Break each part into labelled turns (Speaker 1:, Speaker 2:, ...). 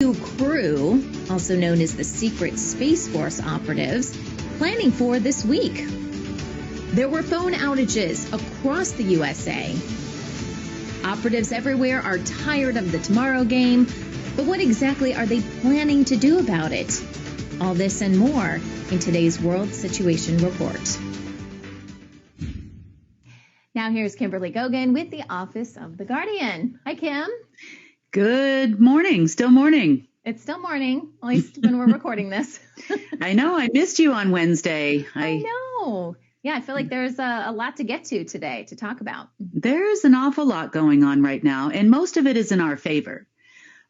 Speaker 1: Crew, also known as the Secret Space Force operatives, planning for this week. There were phone outages across the USA. Operatives everywhere are tired of the tomorrow game, but what exactly are they planning to do about it? All this and more in today's World Situation Report. Now here's Kimberly Gogan with the Office of the Guardian. Hi, Kim.
Speaker 2: Good morning. Still morning.
Speaker 1: It's still morning, at least when we're recording this.
Speaker 2: I know. I missed you on Wednesday.
Speaker 1: I know. Yeah, I feel like there's a lot to get to today to talk about.
Speaker 2: There's an awful lot going on right now, and most of it is in our favor.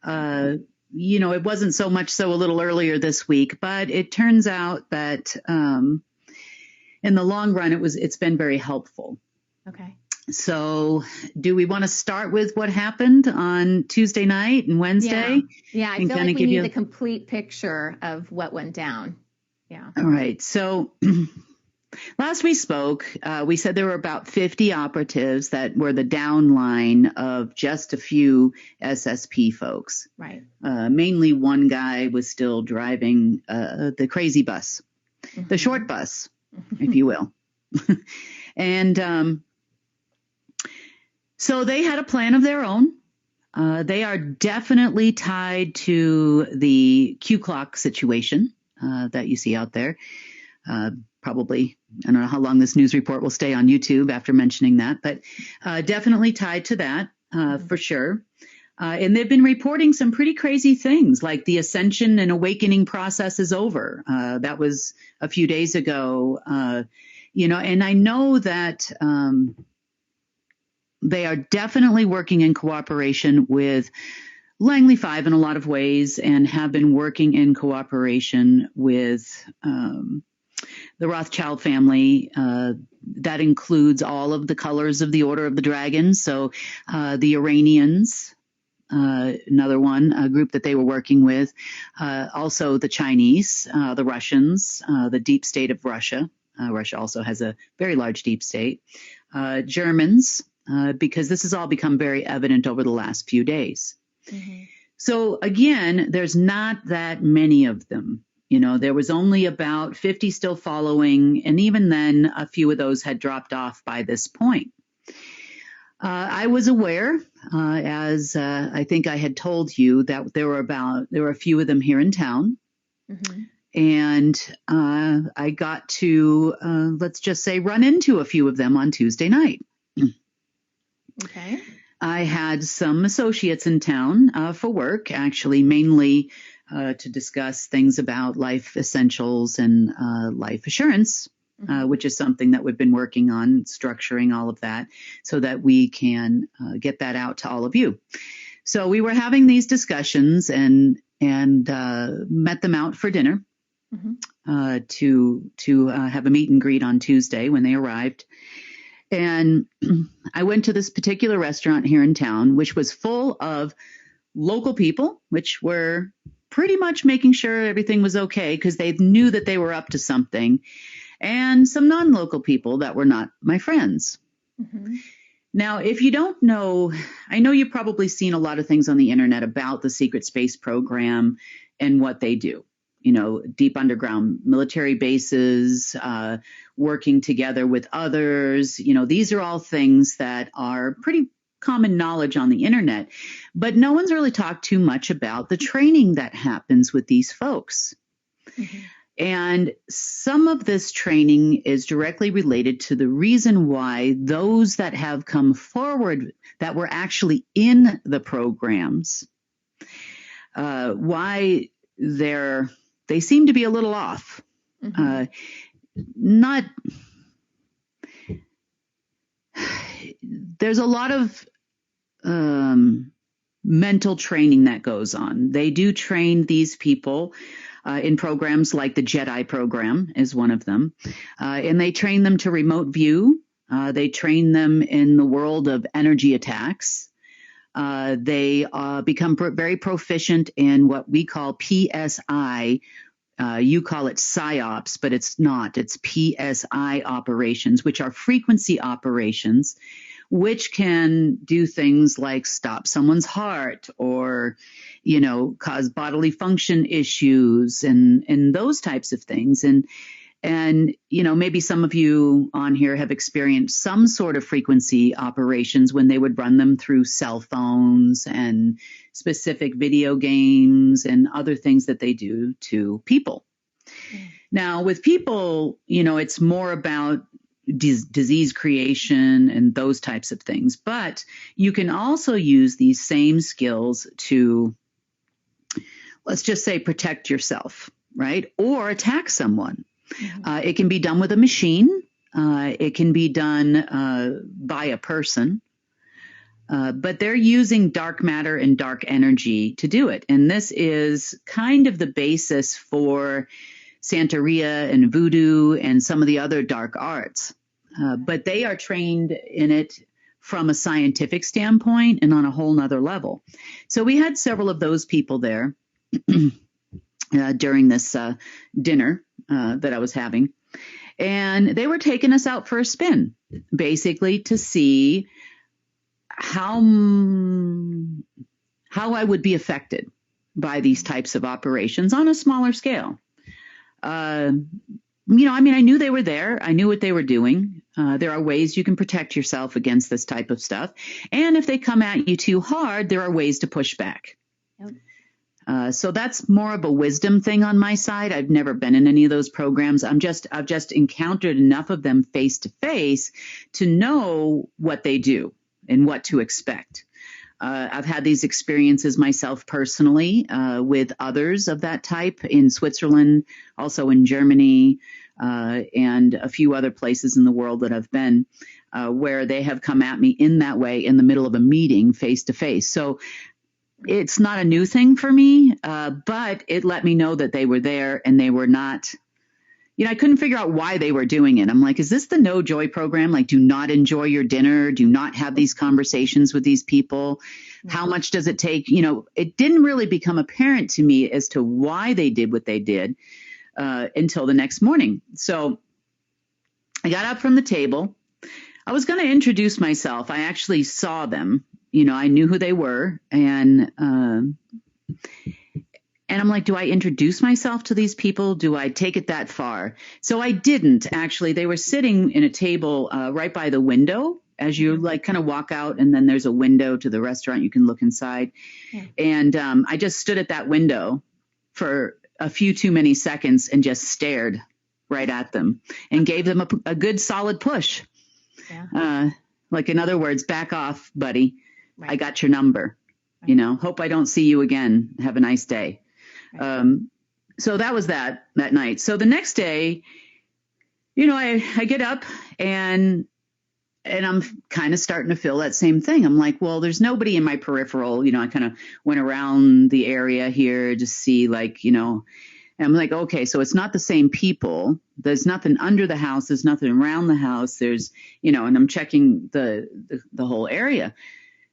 Speaker 2: It wasn't so much so a little earlier this week, but it turns out that in the long run, it's been very helpful.
Speaker 1: Okay.
Speaker 2: So do we want to start with what happened on Tuesday night and Wednesday?
Speaker 1: Yeah, I feel like we need the complete picture of what went down. Yeah.
Speaker 2: All right. So last we spoke, we said there were about 50 operatives that were the downline of just a few SSP folks.
Speaker 1: Right.
Speaker 2: Mainly one guy was still driving the crazy bus, the short bus, if you will. And so they had a plan of their own. They are definitely tied to the Q clock situation that you see out there. Probably, I don't know how long this news report will stay on YouTube after mentioning that, but definitely tied to that for sure. And they've been reporting some pretty crazy things, like the ascension and awakening process is over. That was a few days ago, and I know that they are definitely working in cooperation with Langley 5 in a lot of ways, and have been working in cooperation with the Rothschild family. That includes all of the colors of the Order of the Dragon. So the Iranians, another one, a group that they were working with. Also the Chinese, the Russians, the deep state of Russia. Russia also has a very large deep state. Germans, because this has all become very evident over the last few days. Mm-hmm. So again, there's not that many of them. There was only about 50 still following, and even then, a few of those had dropped off by this point. I was aware, as I think I had told you, that there were a few of them here in town. Mm-hmm. And I got to, let's just say, run into a few of them on Tuesday night.
Speaker 1: Okay.
Speaker 2: I had some associates in town for work, actually, mainly to discuss things about life essentials and life assurance, which is something that we've been working on, structuring all of that so that we can get that out to all of you. So we were having these discussions and met them out for dinner to have a meet and greet on Tuesday when they arrived. And I went to this particular restaurant here in town, which was full of local people, which were pretty much making sure everything was okay because they knew that they were up to something, and some non-local people that were not my friends. Mm-hmm. Now, if you don't know, I know you've probably seen a lot of things on the internet about the secret space program and what they do. Deep underground military bases, working together with others. These are all things that are pretty common knowledge on the internet, but no one's really talked too much about the training that happens with these folks. Mm-hmm. And some of this training is directly related to the reason why those that have come forward that were actually in the programs, why they seem to be a little off. Mm-hmm. There's a lot of mental training that goes on. They do train these people in programs like the Jedi program is one of them. And they train them to remote view. They train them in the world of energy attacks. They become very proficient in what we call PSI. You call it PSYOPs, but it's not. It's PSI operations, which are frequency operations, which can do things like stop someone's heart or, cause bodily function issues and those types of things. And, maybe some of you on here have experienced some sort of frequency operations when they would run them through cell phones and specific video games and other things that they do to people. Now, with people, it's more about disease creation and those types of things. But you can also use these same skills to, let's just say, protect yourself, right? Or attack someone. It can be done with a machine. It can be done by a person. But they're using dark matter and dark energy to do it. And this is kind of the basis for Santeria and voodoo and some of the other dark arts. But they are trained in it from a scientific standpoint and on a whole nother level. So we had several of those people there during this dinner that I was having. And they were taking us out for a spin, basically to see how I would be affected by these types of operations on a smaller scale. I knew they were there. I knew what they were doing. There are ways you can protect yourself against this type of stuff. And if they come at you too hard, there are ways to push back. Yep. So that's more of a wisdom thing on my side. I've never been in any of those programs. I've just encountered enough of them face to face to know what they do and what to expect. I've had these experiences myself personally with others of that type in Switzerland, also in Germany, and a few other places in the world that I've been, where they have come at me in that way in the middle of a meeting face to face. So it's not a new thing for me, but it let me know that they were there and they were not, I couldn't figure out why they were doing it. I'm like, is this the no joy program? Like, do not enjoy your dinner. Do not have these conversations with these people. How much does it take? It didn't really become apparent to me as to why they did what they did until the next morning. So I got up from the table. I was going to introduce myself. I actually saw them. I knew who they were. And I'm like, do I introduce myself to these people? Do I take it that far? So I didn't, actually. They were sitting in a table right by the window as you kind of walk out, and then there's a window to the restaurant. You can look inside. Yeah. And I just stood at that window for a few too many seconds and just stared right at them and gave them a good solid push. Yeah. Like, in other words, back off, buddy. Right. I got your number. Right. Hope I don't see you again. Have a nice day. So that was that night. So the next day, I get up and I'm kind of starting to feel that same thing. I'm like, well, there's nobody in my peripheral. I kind of went around the area here to see, and I'm like, okay, so it's not the same people. There's nothing under the house. There's nothing around the house. There's, and I'm checking the whole area.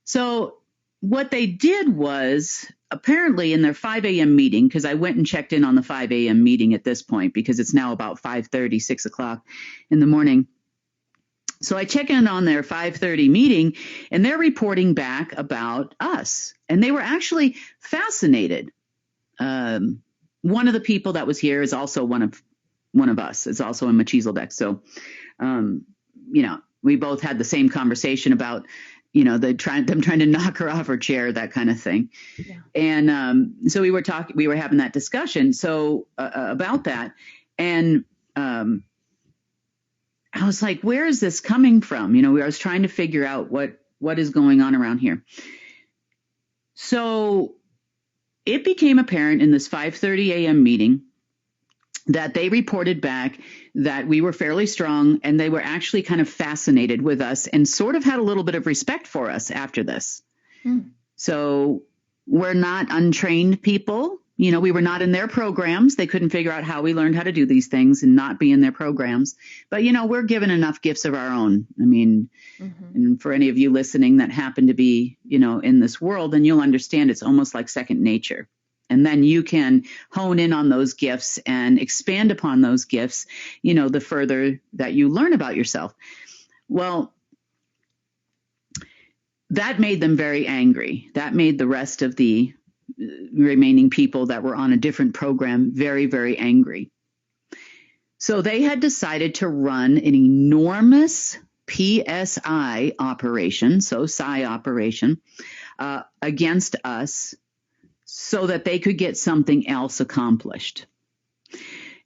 Speaker 2: So what they did was, apparently in their 5 a.m. meeting, because I went and checked in on the 5 a.m. meeting at this point, because it's now about 5:30, 6 o'clock in the morning. So I check in on their 5:30 meeting, and they're reporting back about us. And they were actually fascinated. One of the people that was here is also one of us. It's also in Machizelbeck. So, we both had the same conversation about, them trying to knock her off her chair, that kind of thing. Yeah. And so we were having that discussion. So about that. And I was like, where is this coming from? I was trying to figure out what is going on around here. So it became apparent in this 5:30 a.m. meeting that they reported back that we were fairly strong, and they were actually kind of fascinated with us and sort of had a little bit of respect for us after this. So we're not untrained people. We were not in their programs. They couldn't figure out how we learned how to do these things and not be in their programs. But, we're given enough gifts of our own. I mean, and for any of you listening that happen to be, in this world, then you'll understand it's almost like second nature. And then you can hone in on those gifts and expand upon those gifts, the further that you learn about yourself. Well, that made them very angry. That made the rest of the remaining people that were on a different program very, very angry. So they had decided to run an enormous PSI operation, so PSI operation, against us so that they could get something else accomplished.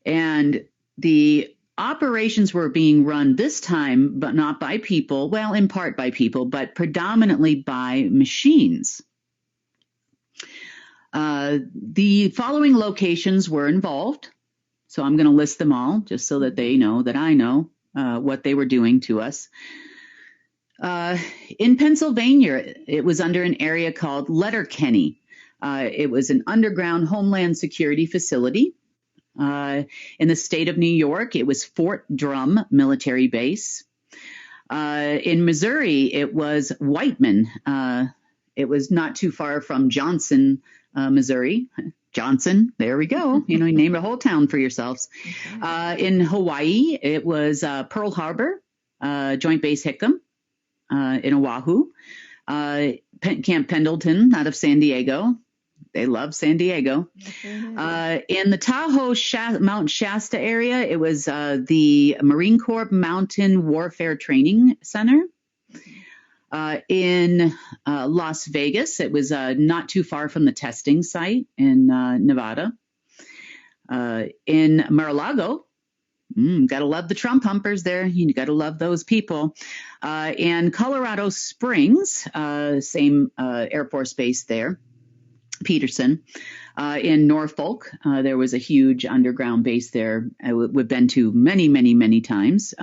Speaker 2: And the operations were being run this time, but not by people, well, in part by people, but predominantly by machines. The following locations were involved. So I'm going to list them all just so that they know that I know what they were doing to us. In Pennsylvania, it was under an area called Letterkenny. It was an underground homeland security facility. In the state of New York, it was Fort Drum military base. In Missouri, it was Whiteman. It was not too far from Johnson, Missouri. Johnson, there we go. You name a whole town for yourselves. Okay. In Hawaii, it was Pearl Harbor, Joint Base Hickam in Oahu. Camp Pendleton out of San Diego. They love San Diego. In the Tahoe Mount Shasta area, it was the Marine Corps Mountain Warfare Training Center. In Las Vegas, it was not too far from the testing site in Nevada. In Mar-a-Lago, gotta love the Trump humpers there. You gotta love those people. And Colorado Springs, same Air Force Base there, Peterson. In Norfolk, there was a huge underground base there. We've been to many, many, many times.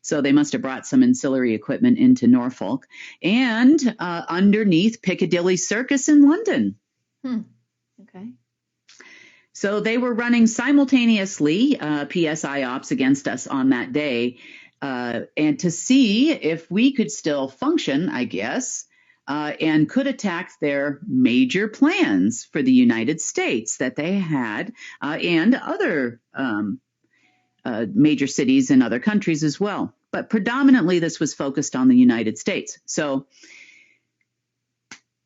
Speaker 2: So they must have brought some ancillary equipment into Norfolk. And underneath Piccadilly Circus in London.
Speaker 1: Okay.
Speaker 2: So they were running simultaneously PSI ops against us on that day. And to see if we could still function, I guess, and could attack their major plans for the United States that they had and other major cities in other countries as well. But predominantly, this was focused on the United States. So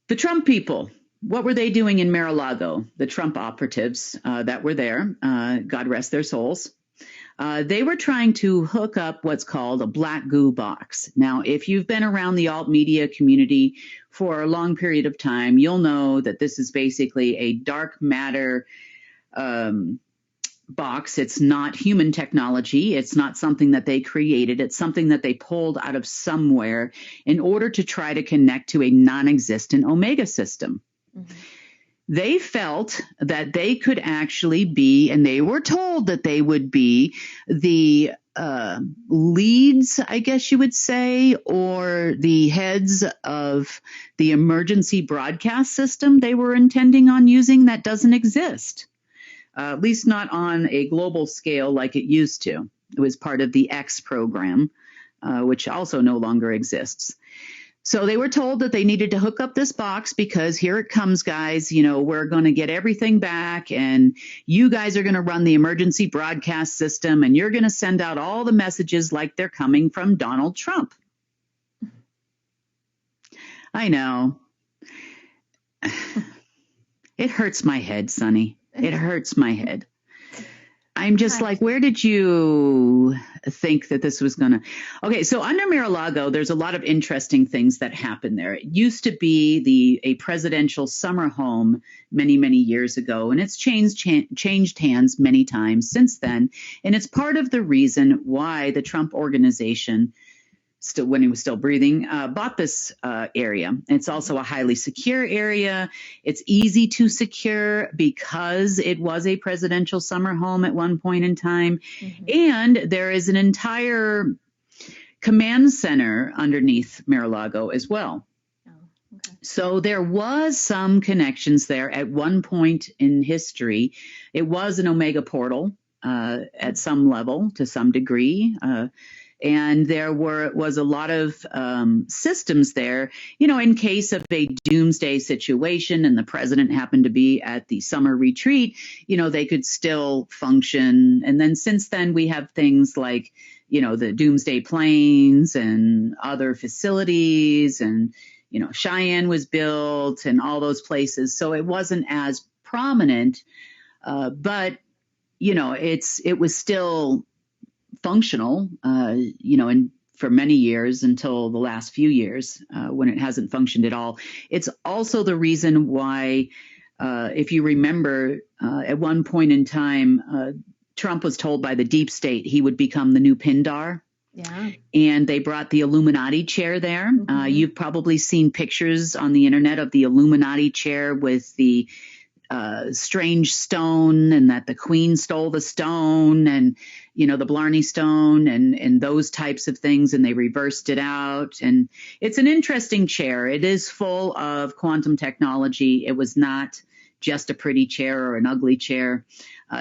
Speaker 2: the Trump people, what were they doing in Mar-a-Lago? The Trump operatives that were there, God rest their souls. They were trying to hook up what's called a black goo box. Now, if you've been around the alt media community for a long period of time, you'll know that this is basically a dark matter box. It's not human technology. It's not something that they created. It's something that they pulled out of somewhere in order to try to connect to a non-existent Omega system. Mm-hmm. They felt that they could actually be, and they were told that they would be the leads, I guess you would say, or the heads of the emergency broadcast system they were intending on using that doesn't exist, at least not on a global scale like it used to. It was part of the X program, which also no longer exists. So they were told that they needed to hook up this box because here it comes, guys. We're going to get everything back and you guys are going to run the emergency broadcast system and you're going to send out all the messages like they're coming from Donald Trump. I know. It hurts my head, Sonny. It hurts my head. I'm just like, where did you think that this was going to? Okay, so under Mar-a-Lago, there's a lot of interesting things that happen there. It used to be a presidential summer home many, many years ago, and it's changed hands many times since then. And it's part of the reason why the Trump organization, still when he was still breathing, bought this area. It's also a highly secure area. It's easy to secure because it was a presidential summer home at one point in time. Mm-hmm. And there is an entire command center underneath Mar-a-Lago as well. Oh, okay. So there was some connections there at one point in history. It was an Omega portal at some level, to some degree. And there was a lot of systems there, in case of a doomsday situation and the president happened to be at the summer retreat, they could still function. And then since then, we have things like, the doomsday planes and other facilities and, Cheyenne was built and all those places. So it wasn't as prominent, but it was still functional, and for many years until the last few years, when it hasn't functioned at all. It's also the reason why, if you remember, at one point in time, Trump was told by the deep state he would become the new Pindar.
Speaker 1: Yeah.
Speaker 2: And they brought the Illuminati chair there. You've probably seen pictures on the internet of the Illuminati chair with the strange stone, and that the Queen stole the stone, and the Blarney stone, and those types of things, and they reversed it out. And it's an interesting chair. It is full of quantum technology. It was not just a pretty chair or an ugly chair.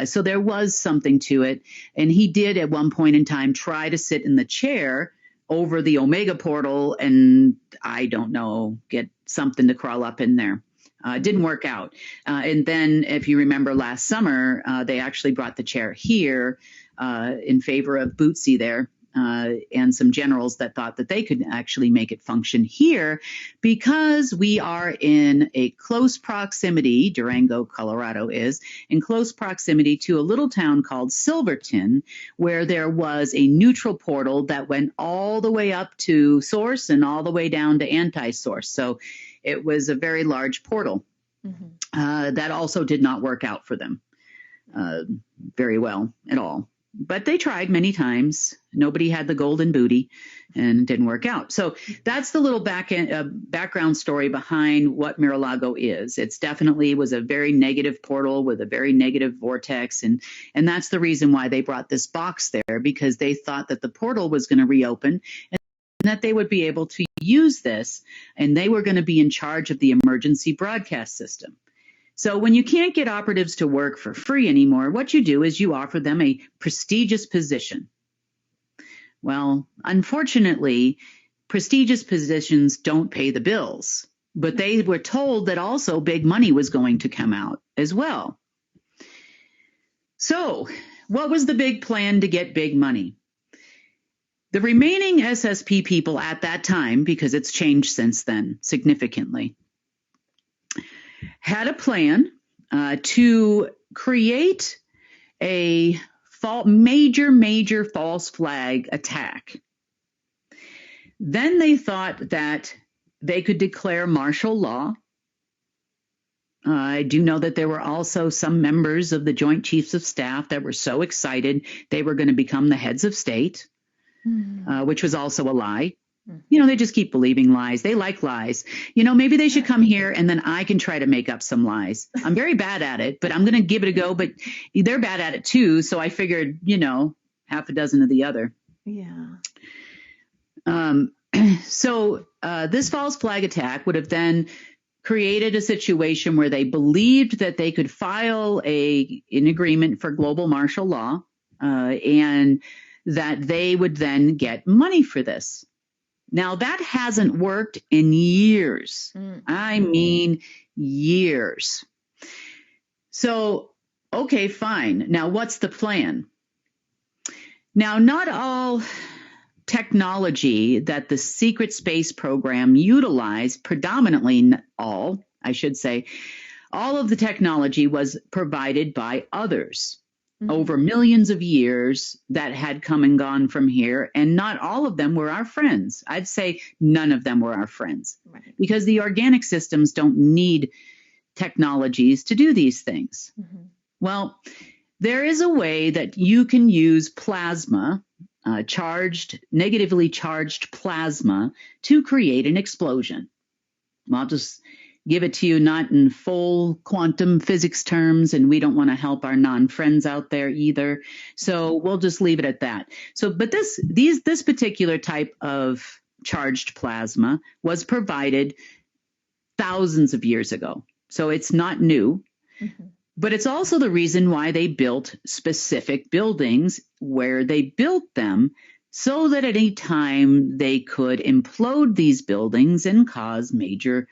Speaker 2: So there was something to it. And he did at one point in time try to sit in the chair over the Omega portal and, I don't know, get something to crawl up in there. It didn't work out. And then, if you remember last summer, they actually brought the chair here in favor of Bootsy there, and some generals that thought that they could actually make it function here, because we are in a close proximity, Durango, Colorado is, in close proximity to a little town called Silverton, where there was a neutral portal that went all the way up to source and all the way down to anti-source. So it was a very large portal. That also did not work out for them very well at all. But they tried many times. Nobody had the golden booty, and it didn't work out. So that's the little background story behind what Mar-a-Lago is. It's definitely was a very negative portal with a very negative vortex. And that's the reason why they brought this box there, because they thought that the portal was going to reopen and that they would be able to use this, and they were going to be in charge of the emergency broadcast system. So when you can't get operatives to work for free anymore, what you do is you offer them a prestigious position. Well, unfortunately, prestigious positions don't pay the bills, but they were told that also big money was going to come out as well. So what was the big plan to get big money? The remaining SSP people at that time, because it's changed since then significantly, had a plan to create a major false flag attack. Then they thought that they could declare martial law. I do know that there were also some members of the Joint Chiefs of Staff that were so excited they were going to become the heads of state, which was also a lie. They just keep believing lies. They like lies. Maybe they should come here and then I can try to make up some lies. I'm very bad at it, but I'm going to give it a go. But they're bad at it too. So I figured, half a dozen of the other.
Speaker 1: Yeah.
Speaker 2: So this false flag attack would have then created a situation where they believed that they could file an agreement for global martial law, and that they would then get money for this. Now, that hasn't worked in years. I mean, years. So, okay, fine. Now, what's the plan? Now, not all technology that the secret space program utilized, predominantly all, I should say, all of the technology was provided by others over millions of years that had come and gone from here, and not all of them were our friends. I'd say none of them were our friends, because the organic systems don't need technologies to do these things. Well, there is a way that you can use plasma, negatively charged plasma, to create an explosion. I'll just give it to you not in full quantum physics terms, and we don't want to help our non-friends out there either. So we'll just leave it at that. So, but this particular type of charged plasma was provided thousands of years ago. So it's not new, but it's also the reason why they built specific buildings where they built them, so that at any time they could implode these buildings and cause major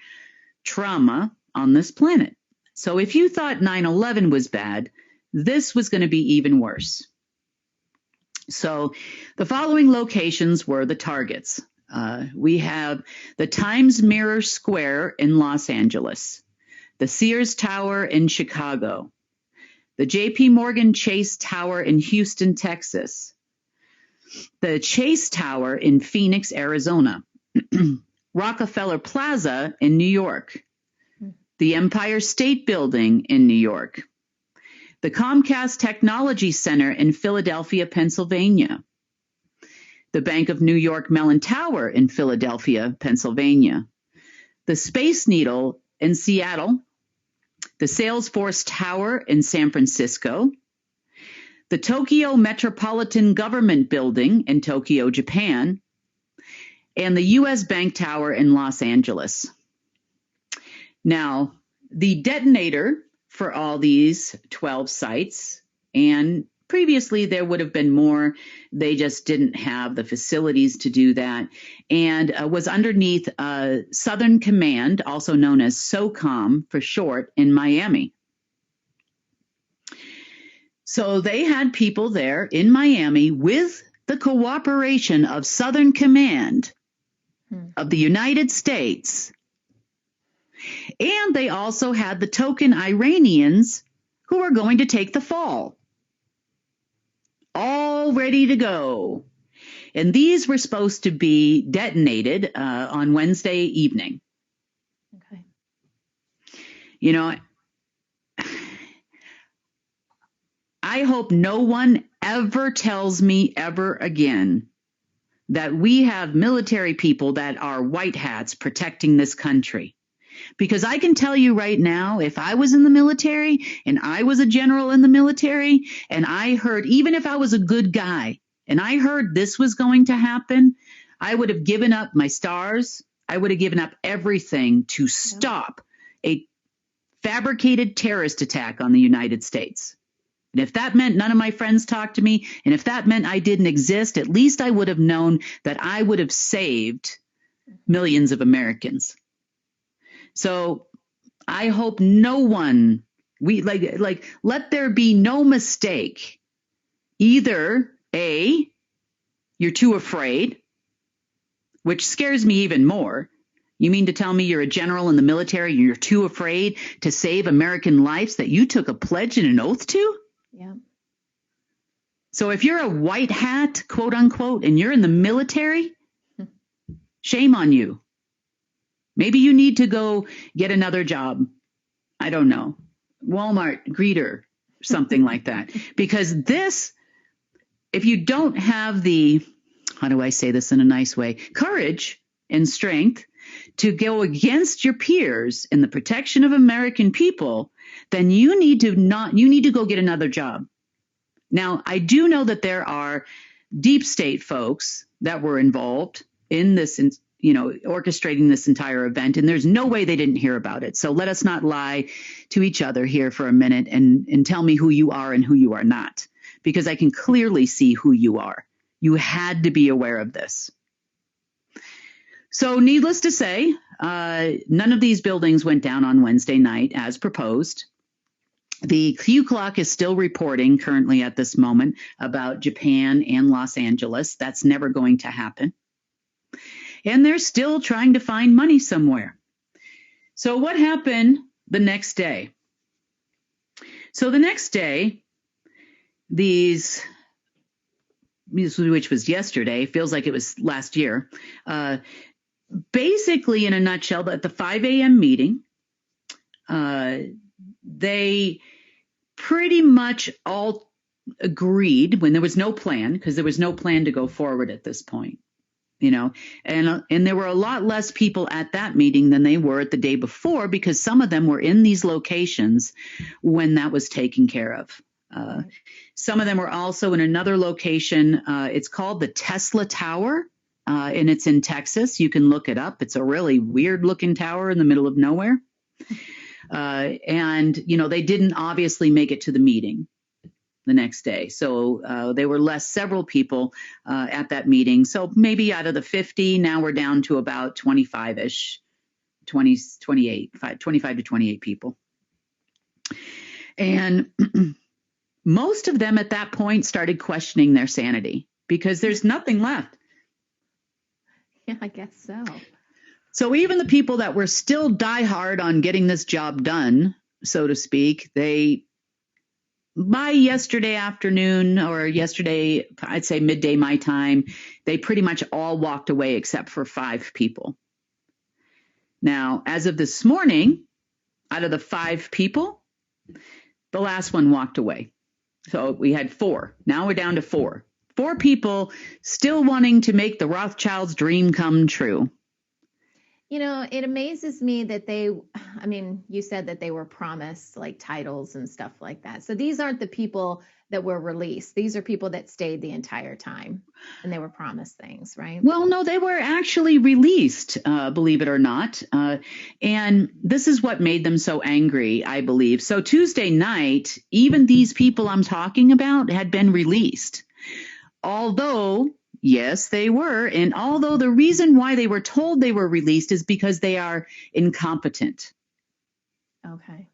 Speaker 2: trauma on this planet. So if you thought 9/11 was bad, this was going to be even worse. So the following locations were the targets. We have the Times Mirror Square in Los Angeles, the Sears Tower in Chicago, the J.P. Morgan Chase Tower in Houston, Texas, the Chase Tower in Phoenix, Arizona, Rockefeller Plaza in New York, the Empire State Building in New York, the Comcast Technology Center in Philadelphia, Pennsylvania, the Bank of New York Mellon Tower in Philadelphia, Pennsylvania, the Space Needle in Seattle, the Salesforce Tower in San Francisco, the Tokyo Metropolitan Government Building in Tokyo, Japan, and the U.S. Bank Tower in Los Angeles. Now, the detonator for all these 12 sites, and previously there would have been more, they just didn't have the facilities to do that, and was underneath Southern Command, also known as SOCOM for short, in Miami. So they had people there in Miami with the cooperation of Southern Command of the United States. And they also had the token Iranians who were going to take the fall, all ready to go. And these were supposed to be detonated on Wednesday evening.
Speaker 1: Okay.
Speaker 2: You know, I hope no one ever tells me ever again that we have military people that are white hats protecting this country. Because I can tell you right now, if I was in the military and I was a general in the military and I heard, even if I was a good guy and I heard this was going to happen, I would have given up my stars. I would have given up everything to stop a fabricated terrorist attack on the United States. And if that meant none of my friends talked to me, and if that meant I didn't exist, at least I would have known that I would have saved millions of Americans. So I hope no one, let there be no mistake. Either A, you're too afraid, which scares me even more. You mean to tell me you're a general in the military and you're too afraid to save American lives that you took a pledge and an oath to?
Speaker 1: Yeah.
Speaker 2: So if you're a white hat, quote unquote, and you're in the military, shame on you. Maybe you need to go get another job. I don't know. Walmart greeter, something like that. Because this, if you don't have the, how do I say this in a nice way, courage and strength to go against your peers in the protection of American people, then you need to go get another job. Now, I do know that there are deep state folks that were involved in this, orchestrating this entire event, and there's no way they didn't hear about it. So let us not lie to each other here for a minute and tell me who you are and who you are not, because I can clearly see who you are. You had to be aware of this. So needless to say, none of these buildings went down on Wednesday night as proposed. The Q Clock is still reporting currently at this moment about Japan and Los Angeles. That's never going to happen. And they're still trying to find money somewhere. So what happened the next day? So the next day, which was yesterday, feels like it was last year, basically in a nutshell, at the 5 a.m. meeting, they pretty much all agreed when there was no plan, because there was no plan to go forward at this point, and there were a lot less people at that meeting than they were at the day before, because some of them were in these locations when that was taken care of. Some of them were also in another location. It's called the Tesla Tower, and it's in Texas. You can look it up. It's a really weird looking tower in the middle of nowhere. And they didn't obviously make it to the meeting the next day. So there were several people at that meeting. So maybe out of the 50, now we're down to about 25-ish, 25 to 28 people. And most of them at that point started questioning their sanity, because there's nothing left.
Speaker 1: Yeah, I guess so.
Speaker 2: So even the people that were still diehard on getting this job done, so to speak, by yesterday afternoon or yesterday, I'd say midday my time, they pretty much all walked away except for 5 people. Now, as of this morning, out of the 5 people, the last one walked away. So we had 4. Now we're down to 4. 4 people still wanting to make the Rothschilds' dream come true.
Speaker 1: It amazes me that you said that they were promised like titles and stuff like that. So these aren't the people that were released. These are people that stayed the entire time and they were promised things, right?
Speaker 2: Well, no, they were actually released, believe it or not. And this is what made them so angry, I believe. So Tuesday night, even these people I'm talking about had been released. Although, yes, they were. And although the reason why they were told they were released is because they are incompetent.
Speaker 1: Okay.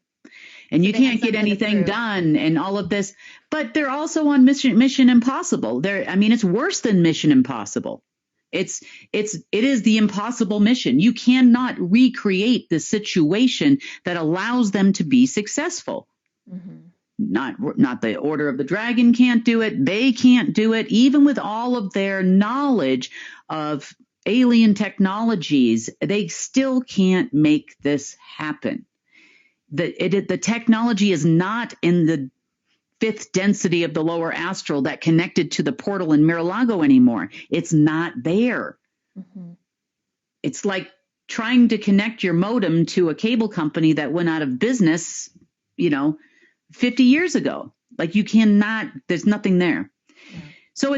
Speaker 2: And you can't get anything done and all of this. But they're also on Mission Impossible. It's worse than Mission Impossible. It is the impossible mission. You cannot recreate the situation that allows them to be successful. Mm-hmm. Not the Order of the Dragon can't do it. They can't do it. Even with all of their knowledge of alien technologies, they still can't make this happen. The technology is not in the 5th density of the lower astral that connected to the portal in Mar-a-Lago anymore. It's not there. Mm-hmm. It's like trying to connect your modem to a cable company that went out of business, 50 years ago. Like you cannot, there's nothing there. Yeah. So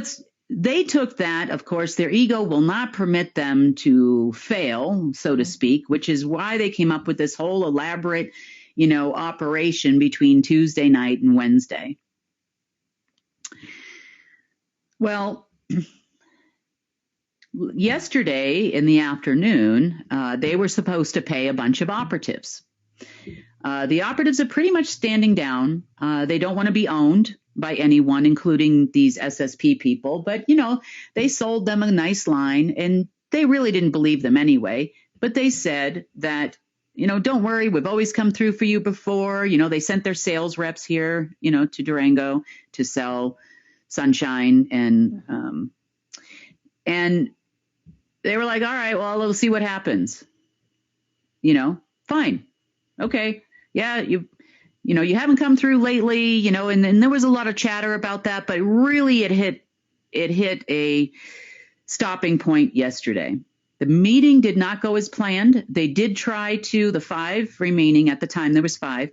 Speaker 2: they took that, of course, their ego will not permit them to fail, so to speak, which is why they came up with this whole elaborate, operation between Tuesday night and Wednesday. Well, yesterday in the afternoon, they were supposed to pay a bunch of operatives. The operatives are pretty much standing down. They don't want to be owned by anyone, including these SSP people. But, they sold them a nice line and they really didn't believe them anyway. But they said that, don't worry, we've always come through for you before. They sent their sales reps here, to Durango to sell Sunshine. And they were like, all right, well, we'll see what happens. Fine. Okay. Yeah, you haven't come through lately, and there was a lot of chatter about that, but really it hit a stopping point yesterday. The meeting did not go as planned. They did try to, the 5 remaining at the time, there was 5.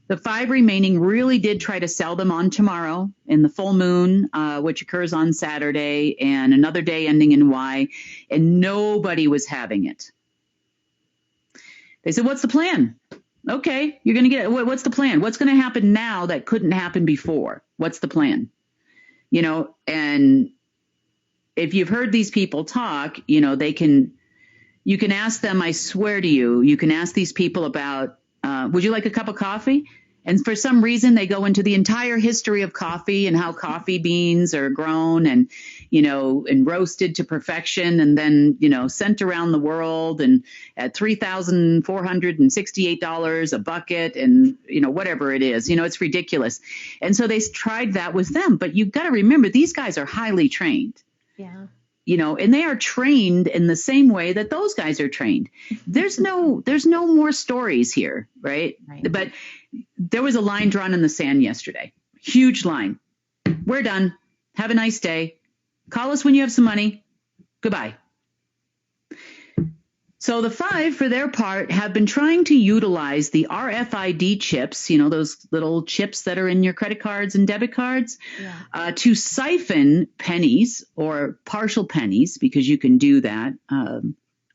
Speaker 2: The 5 remaining really did try to sell them on tomorrow in the full moon, which occurs on Saturday, and another day ending in Y, and nobody was having it. They said, what's the plan? Okay, you're going to get, what's the plan? What's going to happen now that couldn't happen before? What's the plan? And if you've heard these people talk, you can ask them, I swear to you, you can ask these people about, would you like a cup of coffee? And for some reason, they go into the entire history of coffee and how coffee beans are grown and, and roasted to perfection and then, sent around the world and at $3,468 a bucket and, whatever it is, it's ridiculous. And so they tried that with them. But you've got to remember, these guys are highly trained. Yeah. And they are trained in the same way that those guys are trained. There's no more stories here, right? But there was a line drawn in the sand yesterday. Huge line. We're done. Have a nice day. Call us when you have some money. Goodbye. So the 5, for their part, have been trying to utilize the RFID chips, those little chips that are in your credit cards and debit cards, to siphon pennies or partial pennies, because you can do that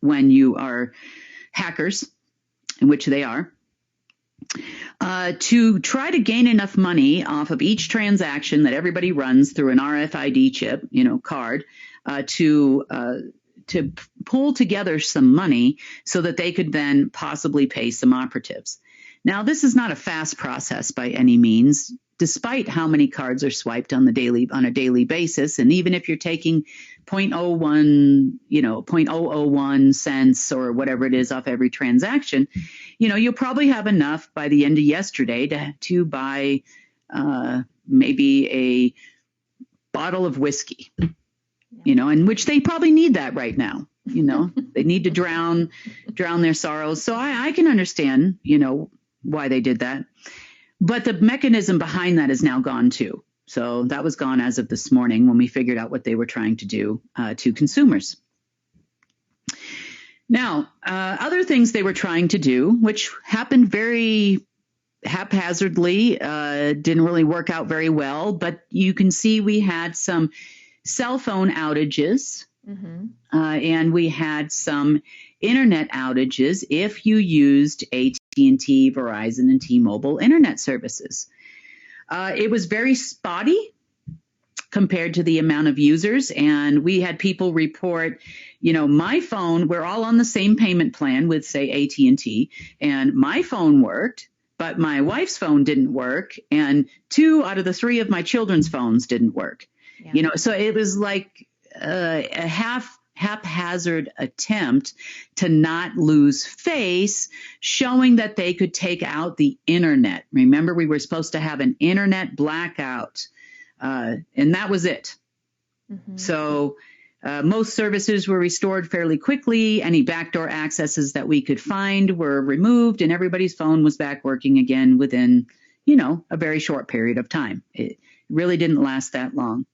Speaker 2: when you are hackers, in which they are, to try to gain enough money off of each transaction that everybody runs through an RFID chip, card, to pull together some money so that they could then possibly pay some operatives. Now, this is not a fast process by any means. despite how many cards are swiped on a daily basis. And even if you're taking 0.01, 0.001 cents or whatever it is off every transaction, you'll probably have enough by the end of yesterday to buy maybe a bottle of whiskey, and which they probably need that right now. They need to drown their sorrows. So I can understand, why they did that. But the mechanism behind that is now gone too. So that was gone as of this morning when we figured out what they were trying to do to consumers. Now, other things they were trying to do, which happened very haphazardly, didn't really work out very well, but you can see we had some cell phone outages, and we had some internet outages if you used AT&T, Verizon, and T-Mobile internet services. It was very spotty compared to the amount of users, and we had people report, my phone, we're all on the same payment plan with, say, AT&T, and my phone worked, but my wife's phone didn't work, and 2 out of the 3 of my children's phones didn't work. Yeah. So it was like a haphazard attempt to not lose face, showing that they could take out the internet. Remember, we were supposed to have an internet blackout, and that was it. So most services were restored fairly quickly. Any backdoor accesses that we could find were removed, and everybody's phone was back working again within, a very short period of time. It really didn't last that long.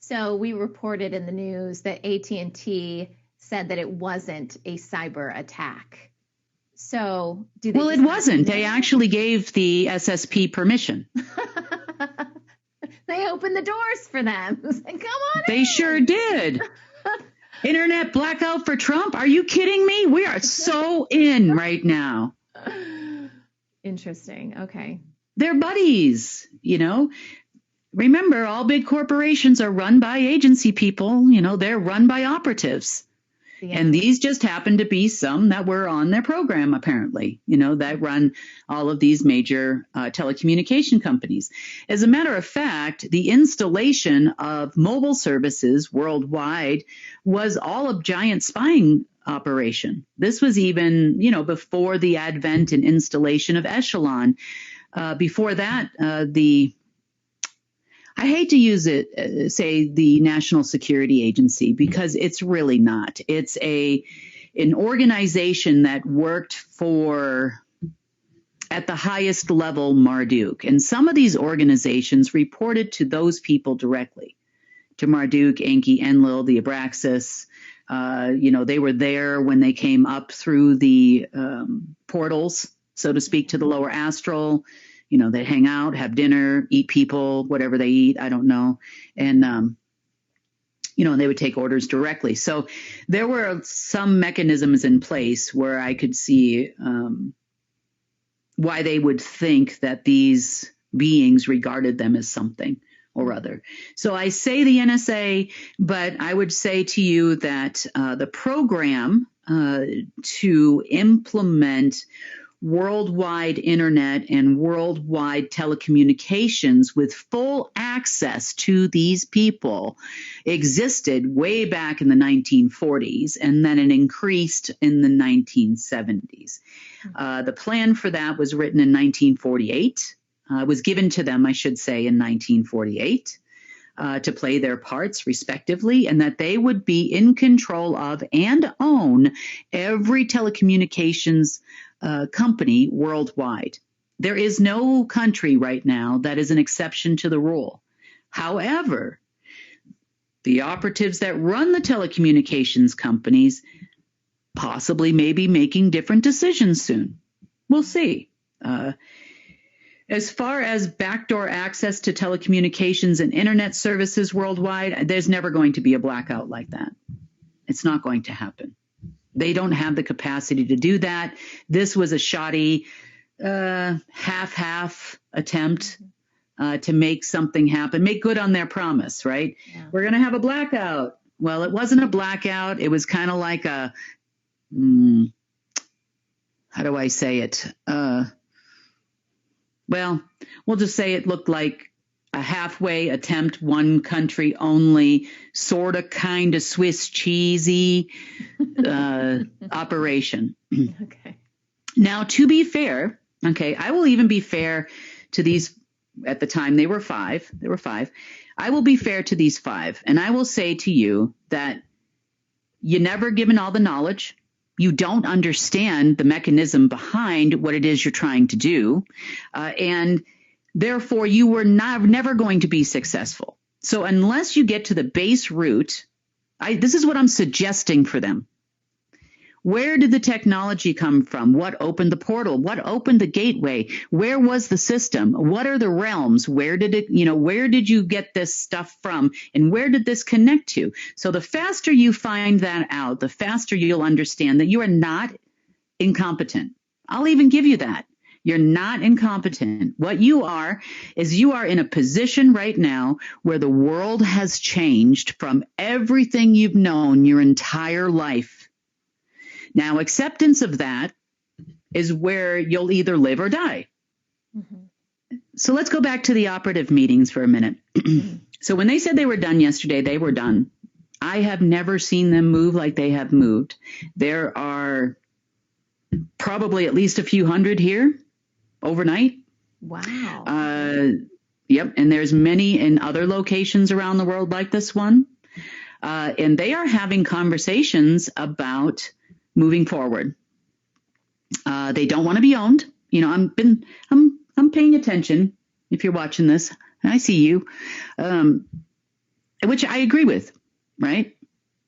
Speaker 1: So we reported in the news that AT&T said that it wasn't a cyber attack. So do they?
Speaker 2: Well, it wasn't. They actually gave the SSP permission.
Speaker 1: They opened the doors for them. Come on
Speaker 2: They sure did. Internet blackout for Trump? Are you kidding me? We are so in right now.
Speaker 1: Interesting. Okay.
Speaker 2: They're buddies, Remember, all big corporations are run by agency people. They're run by operatives. Yeah. And these just happen to be some that were on their program, apparently, that run all of these major telecommunication companies. As a matter of fact, the installation of mobile services worldwide was all a giant spying operation. This was even, before the advent and installation of Echelon. Before that, I hate to use it, say the National Security Agency, because it's really not. It's an organization that worked at the highest level, Marduk. And some of these organizations reported to those people directly, to Marduk, Enki, Enlil, the Abraxas. They were there when they came up through the portals, so to speak, to the lower astral. They hang out, have dinner, eat people, whatever they eat, I don't know. And, they would take orders directly. So there were some mechanisms in place where I could see why they would think that these beings regarded them as something or other. So I say the NSA, but I would say to you that the program to implement worldwide internet and worldwide telecommunications with full access to these people existed way back in the 1940s, and then it increased in the 1970s. The plan for that was written in 1948, was given to them, I should say, in 1948. To play their parts respectively, and that they would be in control of and own every telecommunications company worldwide. There is no country right now that is an exception to the rule. However, the operatives that run the telecommunications companies possibly may be making different decisions soon. We'll see. As far as backdoor access to telecommunications and internet services worldwide, there's never going to be a blackout like that. It's not going to happen. They don't have the capacity to do that. This was a shoddy, half-half attempt to make something happen, make good on their promise, right? Yeah. We're going to have a blackout. Well, it wasn't a blackout. It was kind of like a, how do I say it? well, we'll just say it looked like a halfway attempt, one country only, sort of kind of Swiss cheesy operation.
Speaker 1: Okay.
Speaker 2: Now, to be fair, okay, I will even be fair to these. At the time, they were five. I will be fair to these five. And I will say to you that you never given all the knowledge. You don't understand the mechanism behind what it is you're trying to do. And therefore, you were never going to be successful. So unless you get to the base root, this is what I'm suggesting for them. Where did the technology come from? What opened the portal? What opened the gateway? Where was the system? What are the realms? Where did you get this stuff from? And where did this connect to? So the faster you find that out, the faster you'll understand that you are not incompetent. I'll even give you that. You're not incompetent. What you are is you are in a position right now where the world has changed from everything you've known your entire life. Now, acceptance of that is where you'll either live or die. Mm-hmm. So let's go back to the operative meetings for a minute. So when they said they were done yesterday, they were done. I have never seen them move like they have moved. There are probably at least a few hundred here overnight.
Speaker 1: Wow.
Speaker 2: Yep. And there's many in other locations around the world like this one. And they are having conversations about moving forward. They don't want to be owned. I'm paying attention. If you're watching this, I see you, which I agree with, right?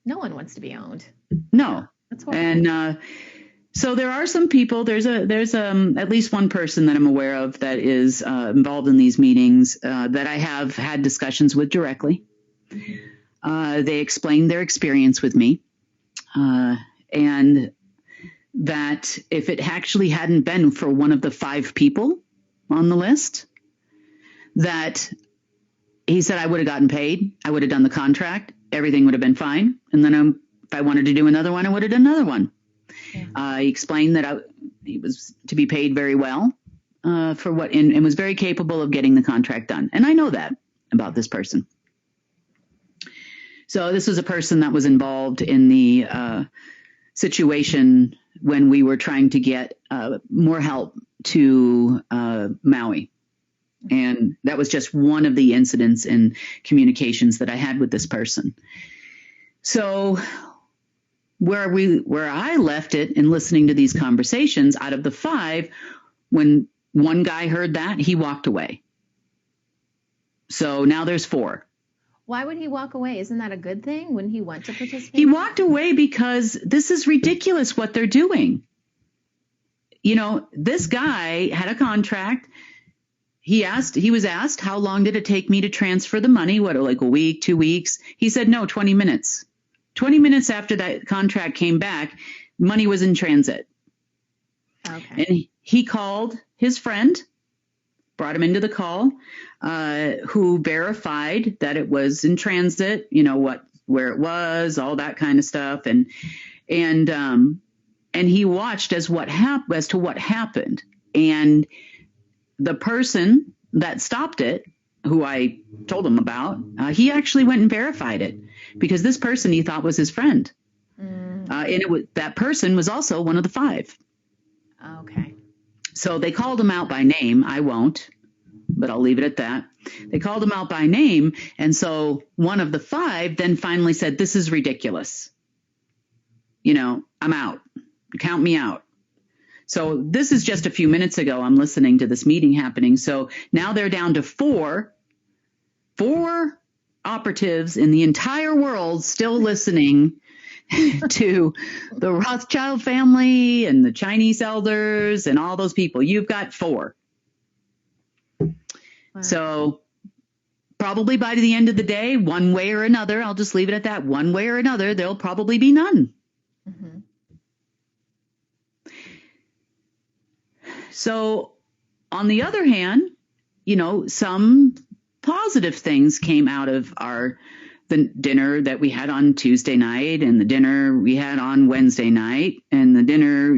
Speaker 1: No one wants to be owned.
Speaker 2: No.
Speaker 1: That's horrible.
Speaker 2: And so there are some people. There's at least one person that I'm aware of that is involved in these meetings that I have had discussions with directly. They explained their experience with me. And that if it actually hadn't been for one of the five people on the list, that he said I would have gotten paid, I would have done the contract, everything would have been fine. And then if I wanted to do another one, I would have done another one. Yeah. He explained that he was to be paid very well for what, and was very capable of getting the contract done. And I know that about this person. So this was a person that was involved in the situation when we were trying to get more help to Maui. And that was just one of the incidents in communications that I had with this person. So where I left it in listening to these conversations, out of the five, when one guy heard that, he walked away. So now there's four.
Speaker 1: Why would he walk away? Isn't that a good thing when he went to participate?
Speaker 2: He walked away because this is ridiculous what they're doing. This guy had a contract. He was asked, how long did it take me to transfer the money? What, like a week, 2 weeks? He said, no, 20 minutes. 20 minutes after that contract came back, money was in transit. Okay. And he called his friend, brought him into the call, who verified that it was in transit, where it was, all that kind of stuff. And he watched as to what happened. And the person that stopped it, who I told him about, he actually went and verified it because this person he thought was his friend. And that person was also one of the five.
Speaker 1: Okay.
Speaker 2: So they called him out by name. I won't, but I'll leave it at that. They called him out by name. And so one of the five then finally said, this is ridiculous. I'm out. Count me out. So this is just a few minutes ago. I'm listening to this meeting happening. So now they're down to four operatives in the entire world still listening to the Rothschild family and the Chinese elders and all those people. You've got four. Wow. So probably by the end of the day, one way or another, I'll just leave it at that. One way or another, there'll probably be none. Mm-hmm. So on the other hand, some positive things came out of the dinner that we had on Tuesday night and the dinner we had on Wednesday night and the dinner,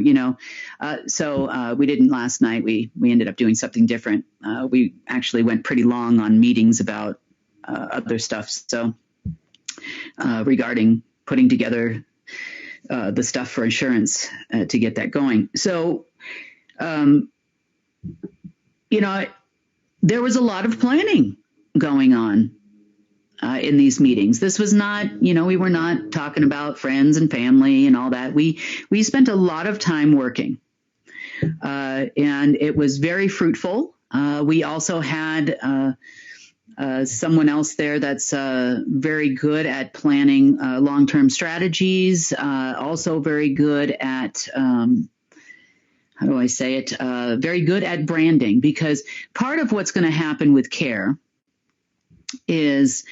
Speaker 2: so we didn't last night. We ended up doing something different. We actually went pretty long on meetings about other stuff. So regarding putting together the stuff for insurance to get that going. So, there was a lot of planning going on in these meetings. This was not, we were not talking about friends and family and all that. We spent a lot of time working, and it was very fruitful. We also had someone else there that's very good at planning long-term strategies, also very good at how do I say it? Very good at branding, because part of what's going to happen with care is,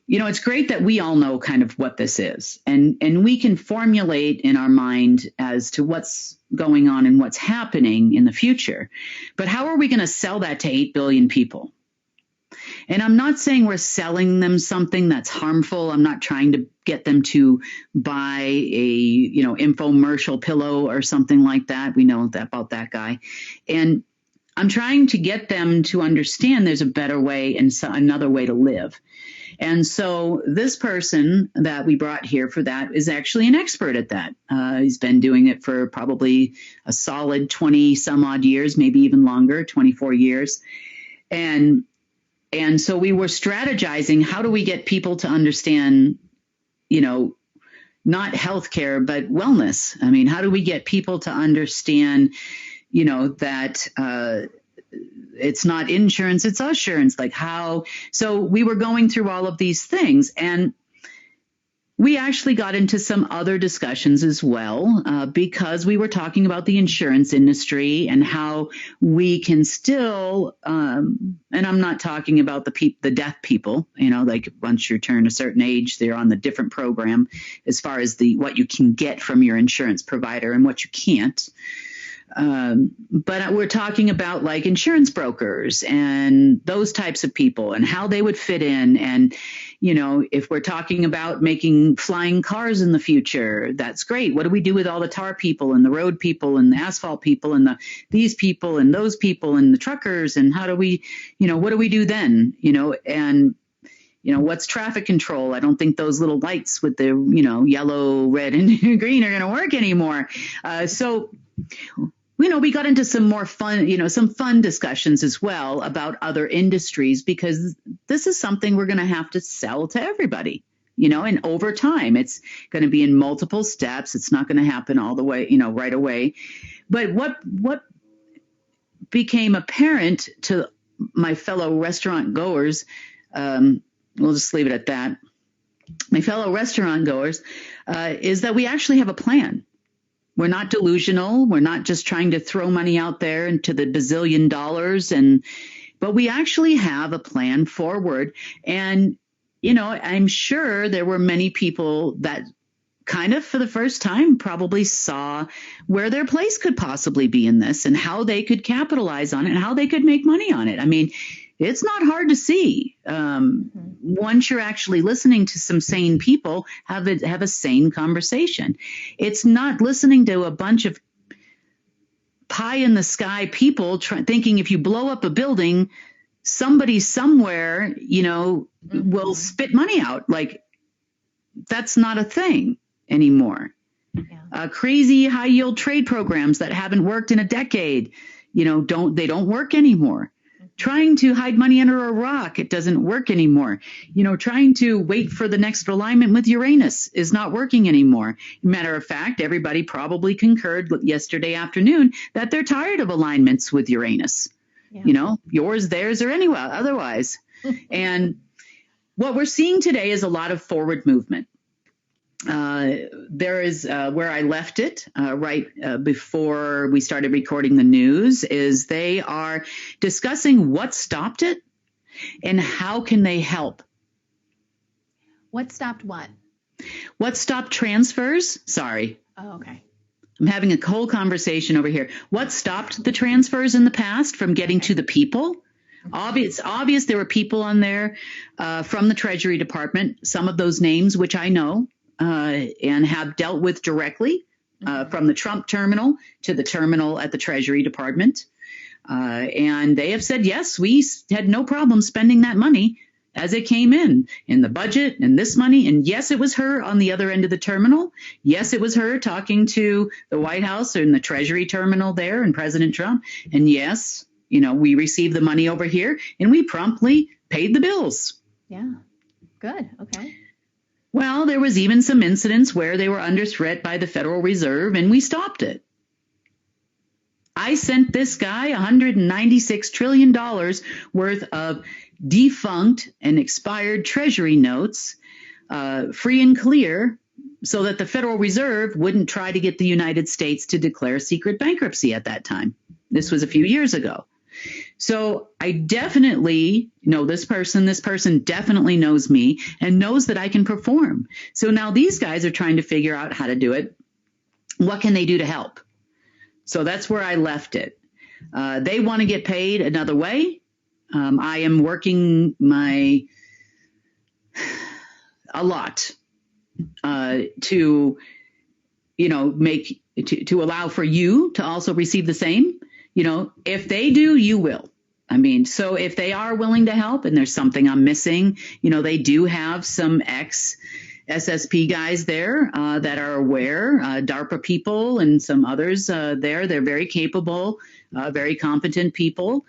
Speaker 2: it's great that we all know kind of what this is, and we can formulate in our mind as to what's going on and what's happening in the future. But how are we going to sell that to 8 billion people? And I'm not saying we're selling them something that's harmful. I'm not trying to get them to buy a, infomercial pillow or something like that. We know about that guy. And I'm trying to get them to understand there's a better way and another way to live. And so this person that we brought here for that is actually an expert at that. He's been doing it for probably a solid 20 some odd years, maybe even longer, 24 years. And so we were strategizing, how do we get people to understand, not healthcare, but wellness? I mean, how do we get people to understand, that it's not insurance, it's assurance, like how. So we were going through all of these things, and we actually got into some other discussions as well, because we were talking about the insurance industry and how we can still, and I'm not talking about the deaf people, like once you turn a certain age, they're on the different program as far as what you can get from your insurance provider and what you can't. But we're talking about like insurance brokers and those types of people and how they would fit in. And, if we're talking about making flying cars in the future, that's great. What do we do with all the tar people and the road people and the asphalt people and these people and those people and the truckers? And how do we, what do we do then? And what's traffic control? I don't think those little lights with the, yellow, red, and green are going to work anymore. So we got into some more fun, some fun discussions as well about other industries, because this is something we're going to have to sell to everybody, and over time, it's going to be in multiple steps. It's not going to happen all the way, right away. But what became apparent to my fellow restaurant goers, we'll just leave it at that. My fellow restaurant goers, is that we actually have a plan. We're not delusional. We're not just trying to throw money out there into the bazillion dollars, but we actually have a plan forward. And, I'm sure there were many people that kind of for the first time probably saw where their place could possibly be in this and how they could capitalize on it and how they could make money on it. I mean, it's not hard to see. Once you're actually listening to some sane people, have a sane conversation. It's not listening to a bunch of pie in the sky people thinking if you blow up a building, somebody somewhere, will spit money out. Like, that's not a thing anymore. Yeah. Crazy high yield trade programs that haven't worked in a decade, don't work anymore. Trying to hide money under a rock, it doesn't work anymore. Trying to wait for the next alignment with Uranus is not working anymore. Matter of fact, everybody probably concurred yesterday afternoon that they're tired of alignments with Uranus. Yeah. Yours, theirs, or anywhere otherwise. And what we're seeing today is a lot of forward movement. There is where I left it right before we started recording the news, is they are discussing what stopped it and how can they help.
Speaker 1: What stopped what?
Speaker 2: What stopped transfers? Sorry.
Speaker 1: Oh, okay.
Speaker 2: I'm having a whole conversation over here. What stopped the transfers in the past from getting to the people? Obvious there were people on there from the Treasury Department, some of those names which I know and have dealt with directly from the Trump terminal to the terminal at the Treasury Department. And they have said, yes, we had no problem spending that money as it came in the budget and this money. And yes, it was her on the other end of the terminal. Yes, it was her talking to the White House and the Treasury terminal there and President Trump. And yes, we received the money over here and we promptly paid the bills.
Speaker 1: Yeah. Good. Okay.
Speaker 2: Well, there was even some incidents where they were under threat by the Federal Reserve and we stopped it. I sent this guy $196 trillion worth of defunct and expired Treasury notes, free and clear, so that the Federal Reserve wouldn't try to get the United States to declare secret bankruptcy at that time. This was a few years ago. So I definitely know this person. This person definitely knows me and knows that I can perform. So now these guys are trying to figure out how to do it. What can they do to help? So that's where I left it. They want to get paid another way. I am working a lot to allow for you to also receive the same. If they do, you will. So if they are willing to help and there's something I'm missing, they do have some SSP guys there that are aware, DARPA people and some others there. They're very capable, very competent people.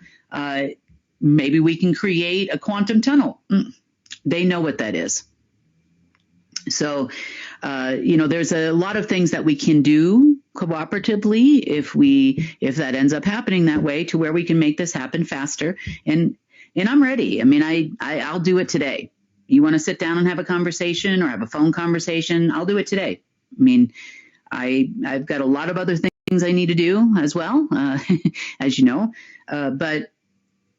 Speaker 2: Maybe we can create a quantum tunnel. They know what that is. So, there's a lot of things that we can do cooperatively if that ends up happening that way to where we can make this happen faster. And I'm ready. I'll do it today. You want to sit down and have a conversation or have a phone conversation? I'll do it today. I've got a lot of other things I need to do as well, as you know. But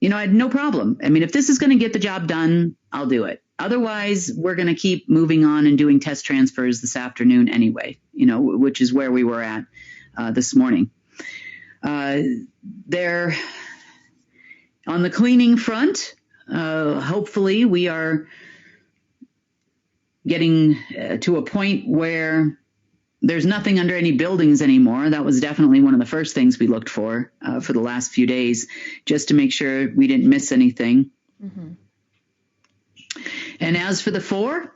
Speaker 2: I had no problem. If this is going to get the job done, I'll do it. Otherwise, we're going to keep moving on and doing test transfers this afternoon anyway, which is where we were at this morning. There, on the cleaning front, hopefully we are getting to a point where there's nothing under any buildings anymore. That was definitely one of the first things we looked for the last few days, just to make sure we didn't miss anything. Mm-hmm. And as for the 4,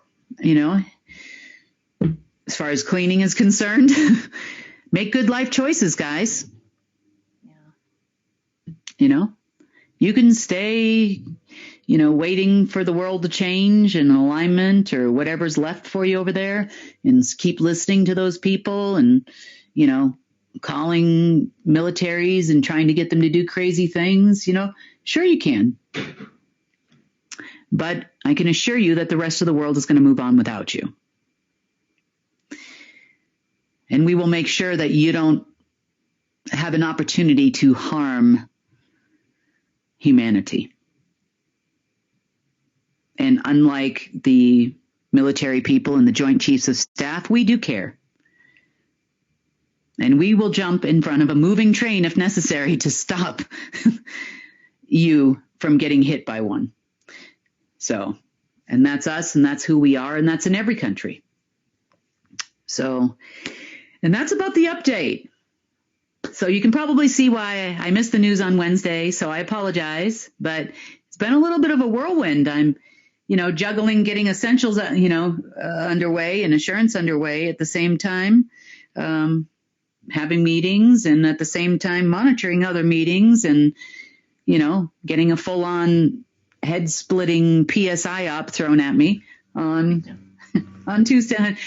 Speaker 2: as far as cleaning is concerned, make good life choices, guys. Yeah. You can stay, waiting for the world to change and alignment or whatever's left for you over there and keep listening to those people and, calling militaries and trying to get them to do crazy things, sure you can. But I can assure you that the rest of the world is going to move on without you. And we will make sure that you don't have an opportunity to harm humanity. And unlike the military people and the Joint Chiefs of Staff, we do care. And we will jump in front of a moving train if necessary to stop you from getting hit by one. So, and that's us, and that's who we are, and that's in every country. So, and that's about the update. So you can probably see why I missed the news on Wednesday, so I apologize, but it's been a little bit of a whirlwind. I'm, juggling getting essentials, underway and assurance underway at the same time, having meetings and at the same time monitoring other meetings and, getting a full-on head-splitting PSI op thrown at me on Tuesday,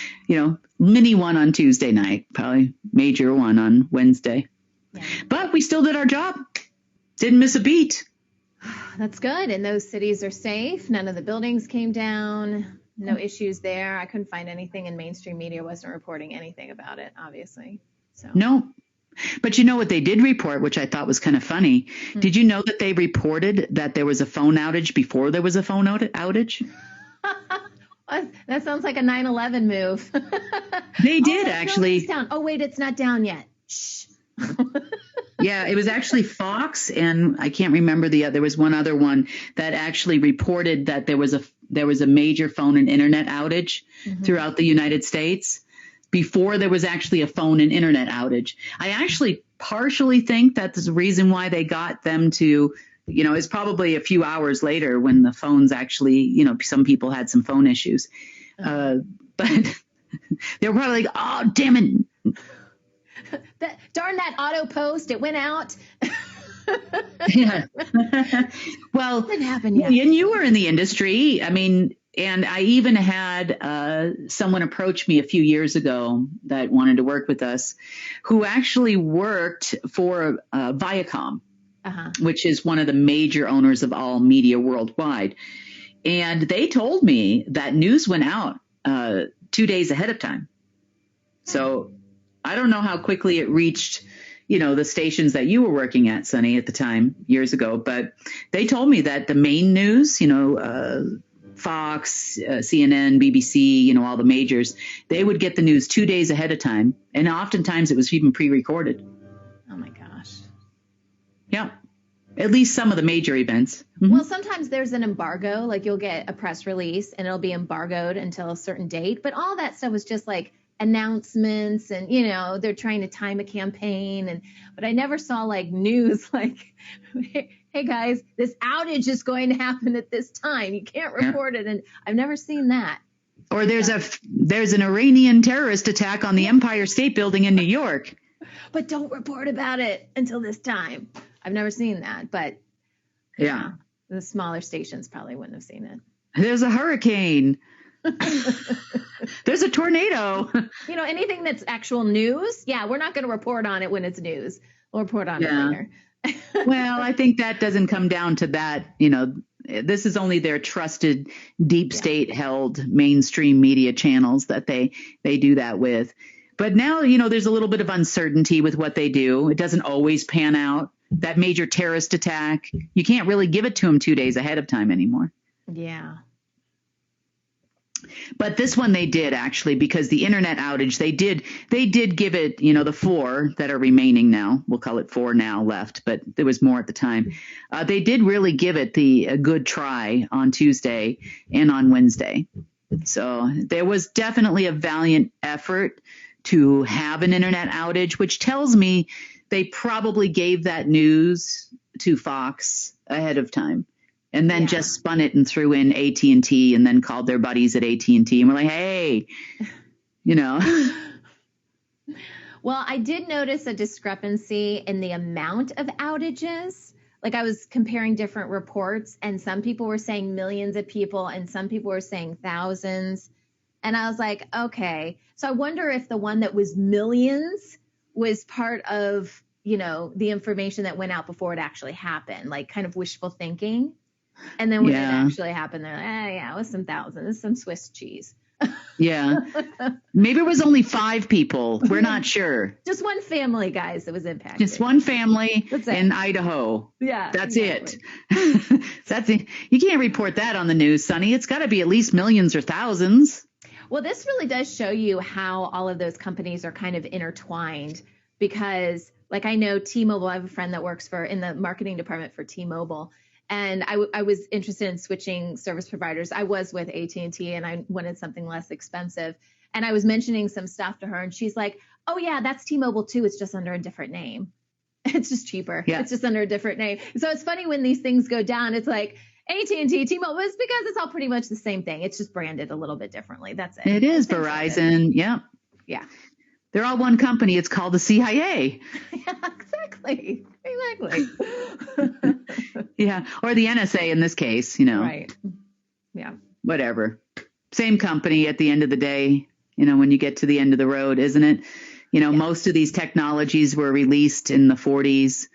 Speaker 2: mini one on Tuesday night, probably major one on Wednesday. Yeah. But we still did our job. Didn't miss a beat.
Speaker 1: That's good. And those cities are safe. None of the buildings came down. No issues there. I couldn't find anything in mainstream media. Wasn't reporting anything about it, obviously. So
Speaker 2: no. But you know what they did report, which I thought was kind of funny. Mm-hmm. Did you know that they reported that there was a phone outage before there was a phone outage?
Speaker 1: That sounds like a 9/11 move.
Speaker 2: They did, actually.
Speaker 1: Down. Oh, wait, it's not down yet. Shh.
Speaker 2: Yeah, it was actually Fox, and I can't remember the other. There was one other one that actually reported that there was a major phone and internet outage throughout the United States before there was actually a phone and internet outage. I actually partially think that's the reason why they got them to, it's probably a few hours later when the phones actually, some people had some phone issues. But they were probably like, oh, damn it.
Speaker 1: Darn that auto post, it went out.
Speaker 2: Yeah. Well,
Speaker 1: Didn't happen yet.
Speaker 2: And you were in the industry. I mean, and I even had someone approach me a few years ago that wanted to work with us, who actually worked for Viacom, which is one of the major owners of all media worldwide. And they told me that news went out 2 days ahead of time. So I don't know how quickly it reached, the stations that you were working at, Sunny, at the time, years ago. But they told me that the main news, Fox, CNN, BBC, all the majors, they would get the news 2 days ahead of time. And oftentimes it was even pre-recorded.
Speaker 1: Oh, my gosh.
Speaker 2: Yeah. At least some of the major events.
Speaker 1: Well, sometimes there's an embargo, like you'll get a press release and it'll be embargoed until a certain date. But all that stuff was just like announcements and, they're trying to time a campaign. But I never saw like news like, hey guys, this outage is going to happen at this time. You can't report it. And I've never seen that.
Speaker 2: Or there's an Iranian terrorist attack on the Empire State Building in New York.
Speaker 1: But don't report about it until this time. I've never seen that, but
Speaker 2: yeah,
Speaker 1: the smaller stations probably wouldn't have seen it.
Speaker 2: There's a hurricane. There's a tornado.
Speaker 1: Anything that's actual news. Yeah, we're not going to report on it when it's news. We'll report on it later.
Speaker 2: Well, I think that doesn't come down to that. This is only their trusted deep state held mainstream media channels that they do that with. But now, there's a little bit of uncertainty with what they do. It doesn't always pan out. That major terrorist attack, you can't really give it to them 2 days ahead of time anymore.
Speaker 1: Yeah.
Speaker 2: But this one they did actually, because the internet outage, they did give it, the 4 that are remaining now. We'll call it 4 now left, but there was more at the time. They did really give it a good try on Tuesday and on Wednesday. So there was definitely a valiant effort to have an internet outage, which tells me they probably gave that news to Fox ahead of time. And then just spun it and threw in AT&T and then called their buddies at AT&T and were like, hey, Well,
Speaker 1: I did notice a discrepancy in the amount of outages. Like I was comparing different reports and some people were saying millions of people and some people were saying thousands. And I was like, okay. So I wonder if the one that was millions was part of, the information that went out before it actually happened, like kind of wishful thinking. And then when it actually happened, they're like, it was some thousands, some Swiss cheese.
Speaker 2: Yeah. Maybe it was only 5 people. We're not sure.
Speaker 1: Just one family, guys, that was impacted.
Speaker 2: Just one family in Idaho.
Speaker 1: Yeah.
Speaker 2: That's it. That's it. You can't report that on the news, Sonny. It's got to be at least millions or thousands.
Speaker 1: Well, this really does show you how all of those companies are kind of intertwined because, like, I know T-Mobile, I have a friend that works in the marketing department for T-Mobile. And I was interested in switching service providers. I was with AT&T and I wanted something less expensive. And I was mentioning some stuff to her and she's like, oh yeah, that's T-Mobile too. It's just under a different name. It's just cheaper. Yeah. It's just under a different name. So it's funny when these things go down, it's like AT&T, T-Mobile, it's because it's all pretty much the same thing. It's just branded a little bit differently. That's it.
Speaker 2: It is Verizon. Yeah.
Speaker 1: Yeah.
Speaker 2: They're all one company. It's called the CIA.
Speaker 1: Yeah, exactly.
Speaker 2: Yeah. Or the NSA in this case,
Speaker 1: Right. Yeah.
Speaker 2: Whatever. Same company at the end of the day, when you get to the end of the road, isn't it? Most of these technologies were released in the 40s.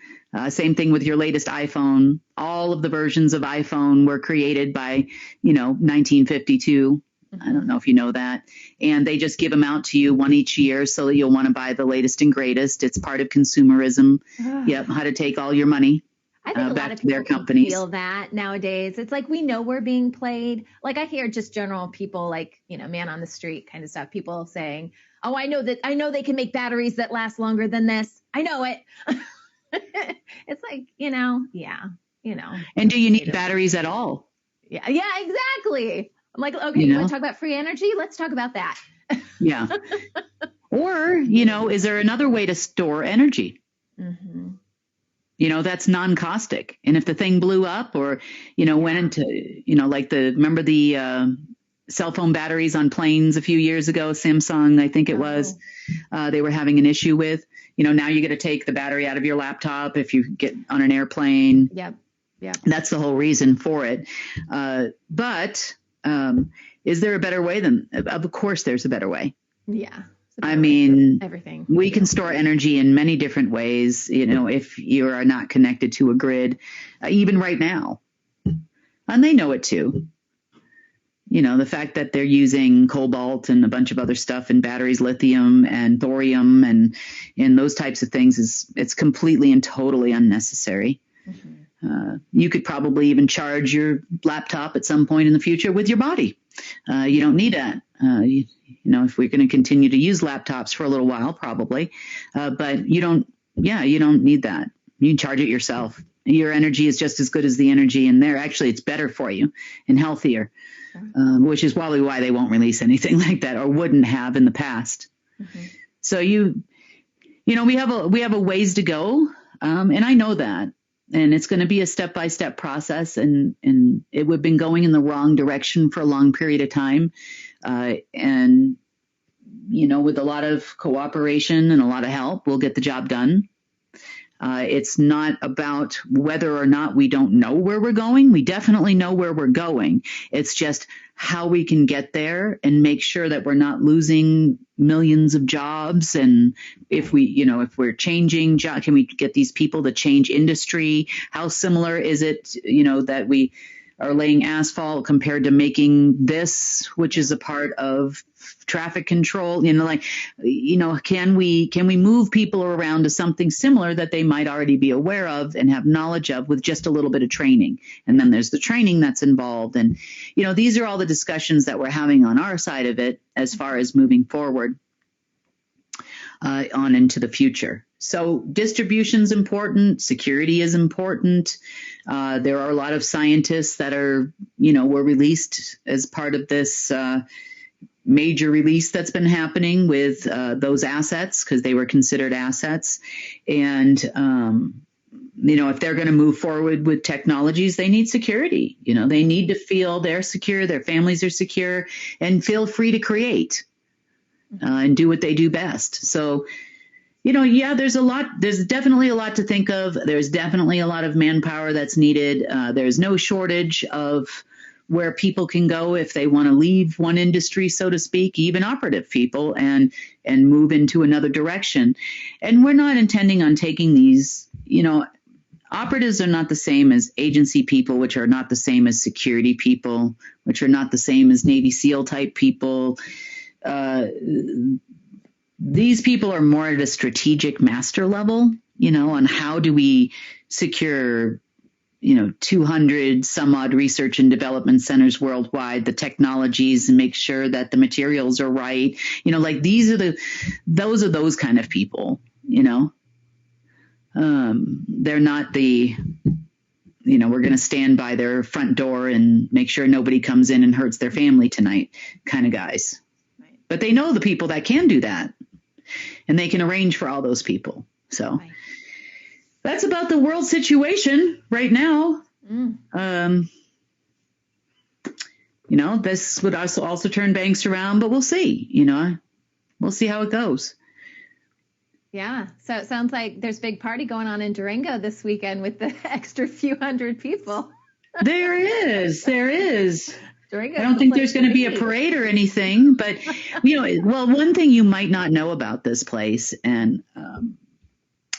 Speaker 2: Same thing with your latest iPhone. All of the versions of iPhone were created by, 1952. I don't know if you know that. And they just give them out to you one each year so that you'll want to buy the latest and greatest. It's part of consumerism. Yep. How to take all your money
Speaker 1: I think a
Speaker 2: back
Speaker 1: lot of
Speaker 2: to their
Speaker 1: people
Speaker 2: companies.
Speaker 1: Feel that nowadays. It's like we know we're being played. Like I hear just general people like, man on the street kind of stuff. People saying, oh, I know they can make batteries that last longer than this. I know it. It's like, yeah,
Speaker 2: And do you need batteries at all?
Speaker 1: Yeah, exactly. I'm like, okay, you want to talk about free energy? Let's talk about that.
Speaker 2: Yeah. Or, is there another way to store energy?
Speaker 1: Mm-hmm.
Speaker 2: That's non-caustic. And if the thing blew up or, went into, remember the cell phone batteries on planes a few years ago, Samsung, I think it was, they were having an issue with, now you got to take the battery out of your laptop if you get on an airplane.
Speaker 1: Yep. Yeah.
Speaker 2: That's the whole reason for it. But is there a better way of course there's a better way.
Speaker 1: Yeah.
Speaker 2: I mean,
Speaker 1: everything.
Speaker 2: We can store energy in many different ways, if you are not connected to a grid, even right now. And they know it too. The fact that they're using cobalt and a bunch of other stuff in batteries, lithium and thorium and those types of things it's completely and totally unnecessary. Mm-hmm. You could probably even charge your laptop at some point in the future with your body. You don't need that. If we're going to continue to use laptops for a little while, probably. But you don't need that. You can charge it yourself. Your energy is just as good as the energy in there. Actually, it's better for you and healthier, which is probably why they won't release anything like that or wouldn't have in the past. Mm-hmm. So we have a ways to go. And I know that. And it's going to be a step-by-step process, and we've been going in the wrong direction for a long period of time. And with a lot of cooperation and a lot of help, we'll get the job done. It's not about whether or not we don't know where we're going. We definitely know where we're going. It's just how we can get there and make sure that we're not losing millions of jobs. And if we're changing job, can we get these people to change industry? How similar is it, that we are laying asphalt compared to making this, which is a part of traffic control? Can we move people around to something similar that they might already be aware of and have knowledge of with just a little bit of training? And then there's the training that's involved. And, these are all the discussions that we're having on our side of it as far as moving forward on into the future. So distribution's important. Security is important. There are a lot of scientists that were released as part of this major release that's been happening with those assets because they were considered assets. And, if they're going to move forward with technologies, they need security. They need to feel they're secure, their families are secure, and feel free to create and do what they do best. So, there's definitely a lot to think of. There's definitely a lot of manpower that's needed. There's no shortage of where people can go if they want to leave one industry, so to speak, even operative people, and move into another direction. And we're not intending on taking these, operatives are not the same as agency people, which are not the same as security people, which are not the same as Navy SEAL type people. These people are more at a strategic master level, on how do we secure, 200 some odd research and development centers worldwide, the technologies, and make sure that the materials are right. Those are those kind of people, they're not the, we're going to stand by their front door and make sure nobody comes in and hurts their family tonight kind of guys. Right. But they know the people that can do that. And they can arrange for all those people. So that's about the world situation right now. This would also turn banks around, but we'll see. We'll see how it goes.
Speaker 1: Yeah. So it sounds like there's a big party going on in Durango this weekend with the extra few hundred people.
Speaker 2: There is.
Speaker 1: Durango,
Speaker 2: I don't think there's going to be a parade or anything, but, one thing you might not know about this place, and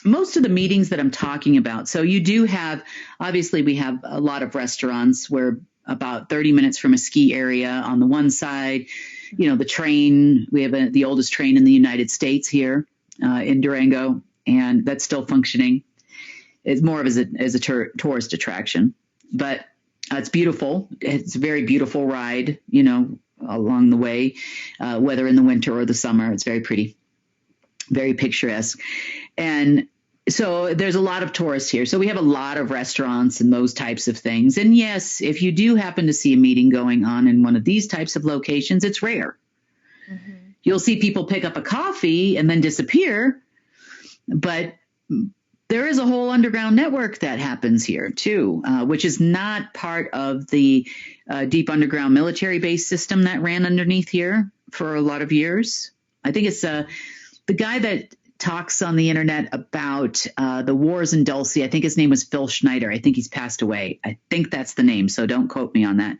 Speaker 2: most of the meetings that I'm talking about, so you do have, obviously we have a lot of restaurants. We're about 30 minutes from a ski area on the one side. The train, we have the oldest train in the United States here in Durango, and that's still functioning. It's more of as a tourist attraction, but it's beautiful. It's a very beautiful ride, along the way, whether in the winter or the summer. It's very pretty, very picturesque. And So there's a lot of tourists here. So we have a lot of restaurants and those types of things. And yes, if you do happen to see a meeting going on in one of these types of locations, it's rare.
Speaker 1: Mm-hmm.
Speaker 2: You'll see people pick up a coffee and then disappear. But there is a whole underground network that happens here too, which is not part of the deep underground military base system that ran underneath here for a lot of years. I think it's the guy that talks on the internet about the wars in Dulce. I think his name was Phil Schneider. I think he's passed away. I think that's the name, so don't quote me on that.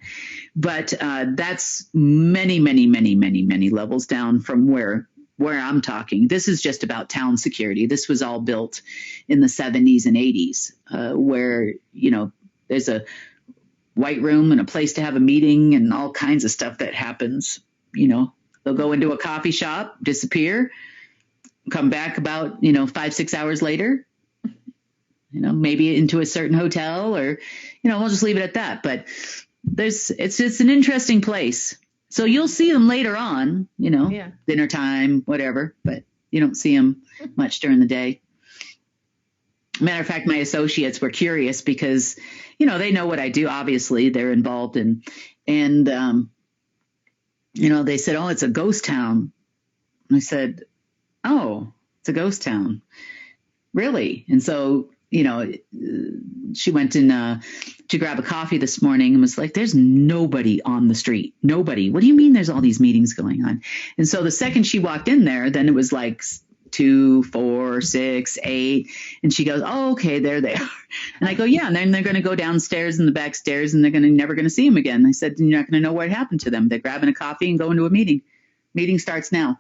Speaker 2: But that's many, many, many, many, many levels down from where I'm talking. This is just about town security. This was all built in the 70s and 80s, where, there's a white room and a place to have a meeting and all kinds of stuff that happens. They'll go into a coffee shop, disappear, come back about, 5-6 hours later, maybe into a certain hotel, or, we'll just leave it at that. But it's an interesting place. So you'll see them later on, dinner time, whatever, but you don't see them much during the day. Matter of fact, my associates were curious because, they know what I do. Obviously, they're involved and they said, "Oh, it's a ghost town." And I said, "Oh, it's a ghost town. Really?" And so, she went in to grab a coffee this morning and was like, "There's nobody on the street. Nobody. What do you mean there's all these meetings going on?" And so the second she walked in there, then it was like 2, 4, 6, 8. And she goes, "Oh, okay, there they are." And I go, "Yeah." And then they're going to go downstairs in the back stairs and they're never going to see them again. I said, "You're not going to know what happened to them. They're grabbing a coffee and going to a meeting. Meeting starts now."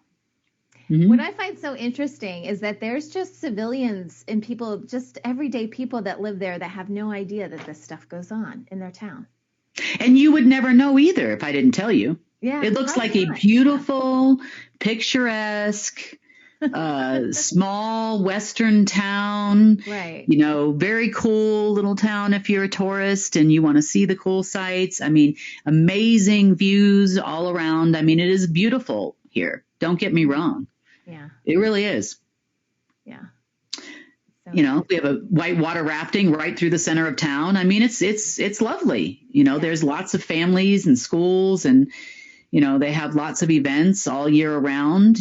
Speaker 2: Mm-hmm.
Speaker 1: What I find so interesting is that there's just civilians and people, just everyday people that live there that have no idea that this stuff goes on in their town.
Speaker 2: And you would never know either if I didn't tell you.
Speaker 1: Yeah,
Speaker 2: it looks like a beautiful, picturesque, small Western town.
Speaker 1: Right.
Speaker 2: Very cool little town if you're a tourist and you want to see the cool sights. I mean, amazing views all around. I mean, it is beautiful here. Don't get me wrong.
Speaker 1: Yeah.
Speaker 2: It really is.
Speaker 1: Yeah. So.
Speaker 2: We have a whitewater rafting right through the center of town. I mean, it's lovely. There's lots of families and schools and, they have lots of events all year around,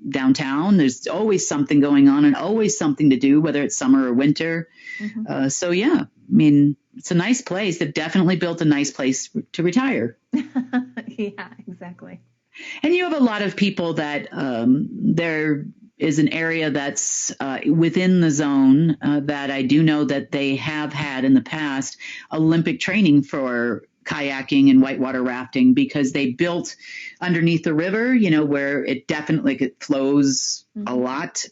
Speaker 2: downtown. There's always something going on and always something to do, whether it's summer or winter. Mm-hmm. So, yeah, I mean, it's a nice place. They've definitely built a nice place to retire.
Speaker 1: Yeah, exactly.
Speaker 2: And you have a lot of people that there is an area that's within the zone that I do know that they have had in the past Olympic training for kayaking and whitewater rafting because they built underneath the river, where it definitely flows a lot.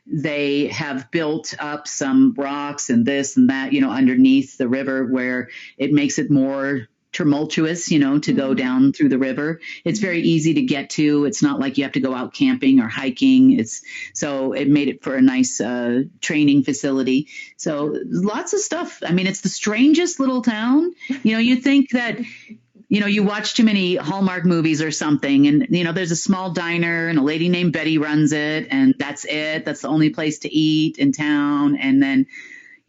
Speaker 2: They have built up some rocks and this and that, underneath the river where it makes it more tumultuous, to go down through the river. It's very easy to get to. It's not like you have to go out camping or hiking. So it made it for a nice training facility. So lots of stuff. I mean, it's the strangest little town. You think that, you watch too many Hallmark movies or something and, there's a small diner and a lady named Betty runs it and that's it. That's the only place to eat in town. And then,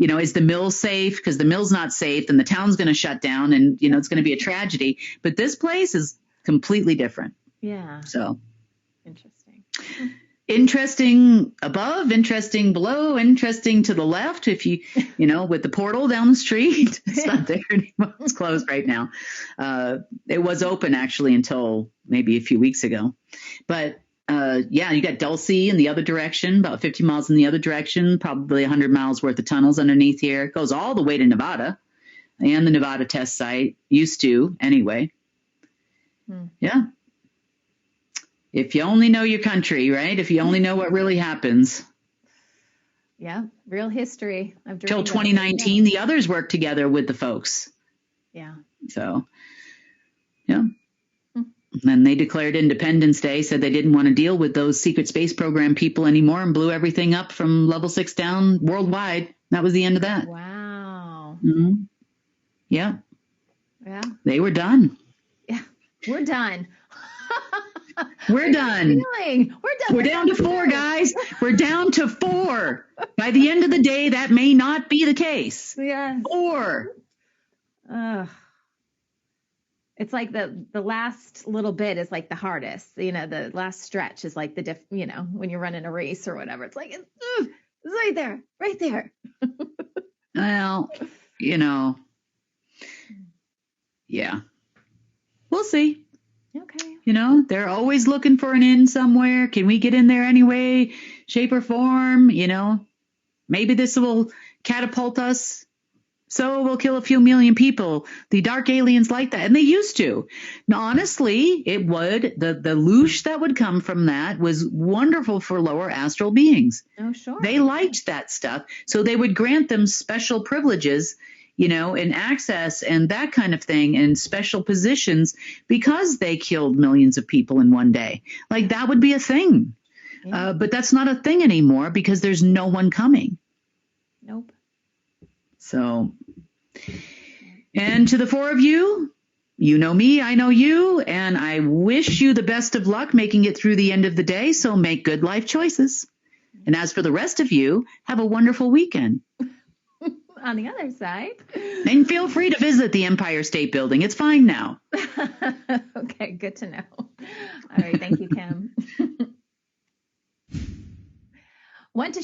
Speaker 2: is the mill safe? Because the mill's not safe, then the town's going to shut down and, it's going to be a tragedy. But this place is completely different.
Speaker 1: Yeah.
Speaker 2: So
Speaker 1: interesting.
Speaker 2: Interesting above, interesting below, interesting to the left. If you, with the portal down the street, it's not there anymore. It's closed right now. It was open actually until maybe a few weeks ago. But you got Dulce in the other direction, about 50 miles in the other direction, probably 100 miles worth of tunnels underneath here. It goes all the way to Nevada and the Nevada test site, used to anyway. Yeah. If you only know your country, right? If you only know what really happens.
Speaker 1: Yeah, real history.
Speaker 2: Till 2019, the others worked together with the folks.
Speaker 1: Yeah.
Speaker 2: So, yeah. And they declared Independence Day, said they didn't want to deal with those secret space program people anymore and blew everything up from level 6 down worldwide. That was the end of that.
Speaker 1: Wow.
Speaker 2: Mm-hmm. Yeah.
Speaker 1: Yeah.
Speaker 2: They were done.
Speaker 1: Yeah. We're done.
Speaker 2: We're done.
Speaker 1: We're
Speaker 2: down to 4, guys. We're down to 4. By the end of the day, that may not be the case.
Speaker 1: Yes.
Speaker 2: 4.
Speaker 1: It's like the last little bit is like the hardest. The last stretch is like when you're running a race or whatever. It's like, it's right there, right there.
Speaker 2: Well, yeah. We'll see.
Speaker 1: Okay.
Speaker 2: They're always looking for an in somewhere. Can we get in there anyway, shape or form? Maybe this will catapult us. So we'll kill a few million people. The dark aliens like that. And they used to. Now, honestly, it would. The loosh that would come from that was wonderful for lower astral beings.
Speaker 1: Oh, sure.
Speaker 2: They liked that stuff. So they would grant them special privileges, and access and that kind of thing and special positions because they killed millions of people in one day. Like that would be a thing. Yeah. But that's not a thing anymore because there's no one coming.
Speaker 1: Nope.
Speaker 2: So, and to the 4 of you, you know me, I know you, and I wish you the best of luck making it through the end of the day. So make good life choices. And as for the rest of you, have a wonderful weekend.
Speaker 1: On the other side.
Speaker 2: And feel free to visit the Empire State Building. It's fine now.
Speaker 1: Okay, good to know. All right, thank you, Kim. Want to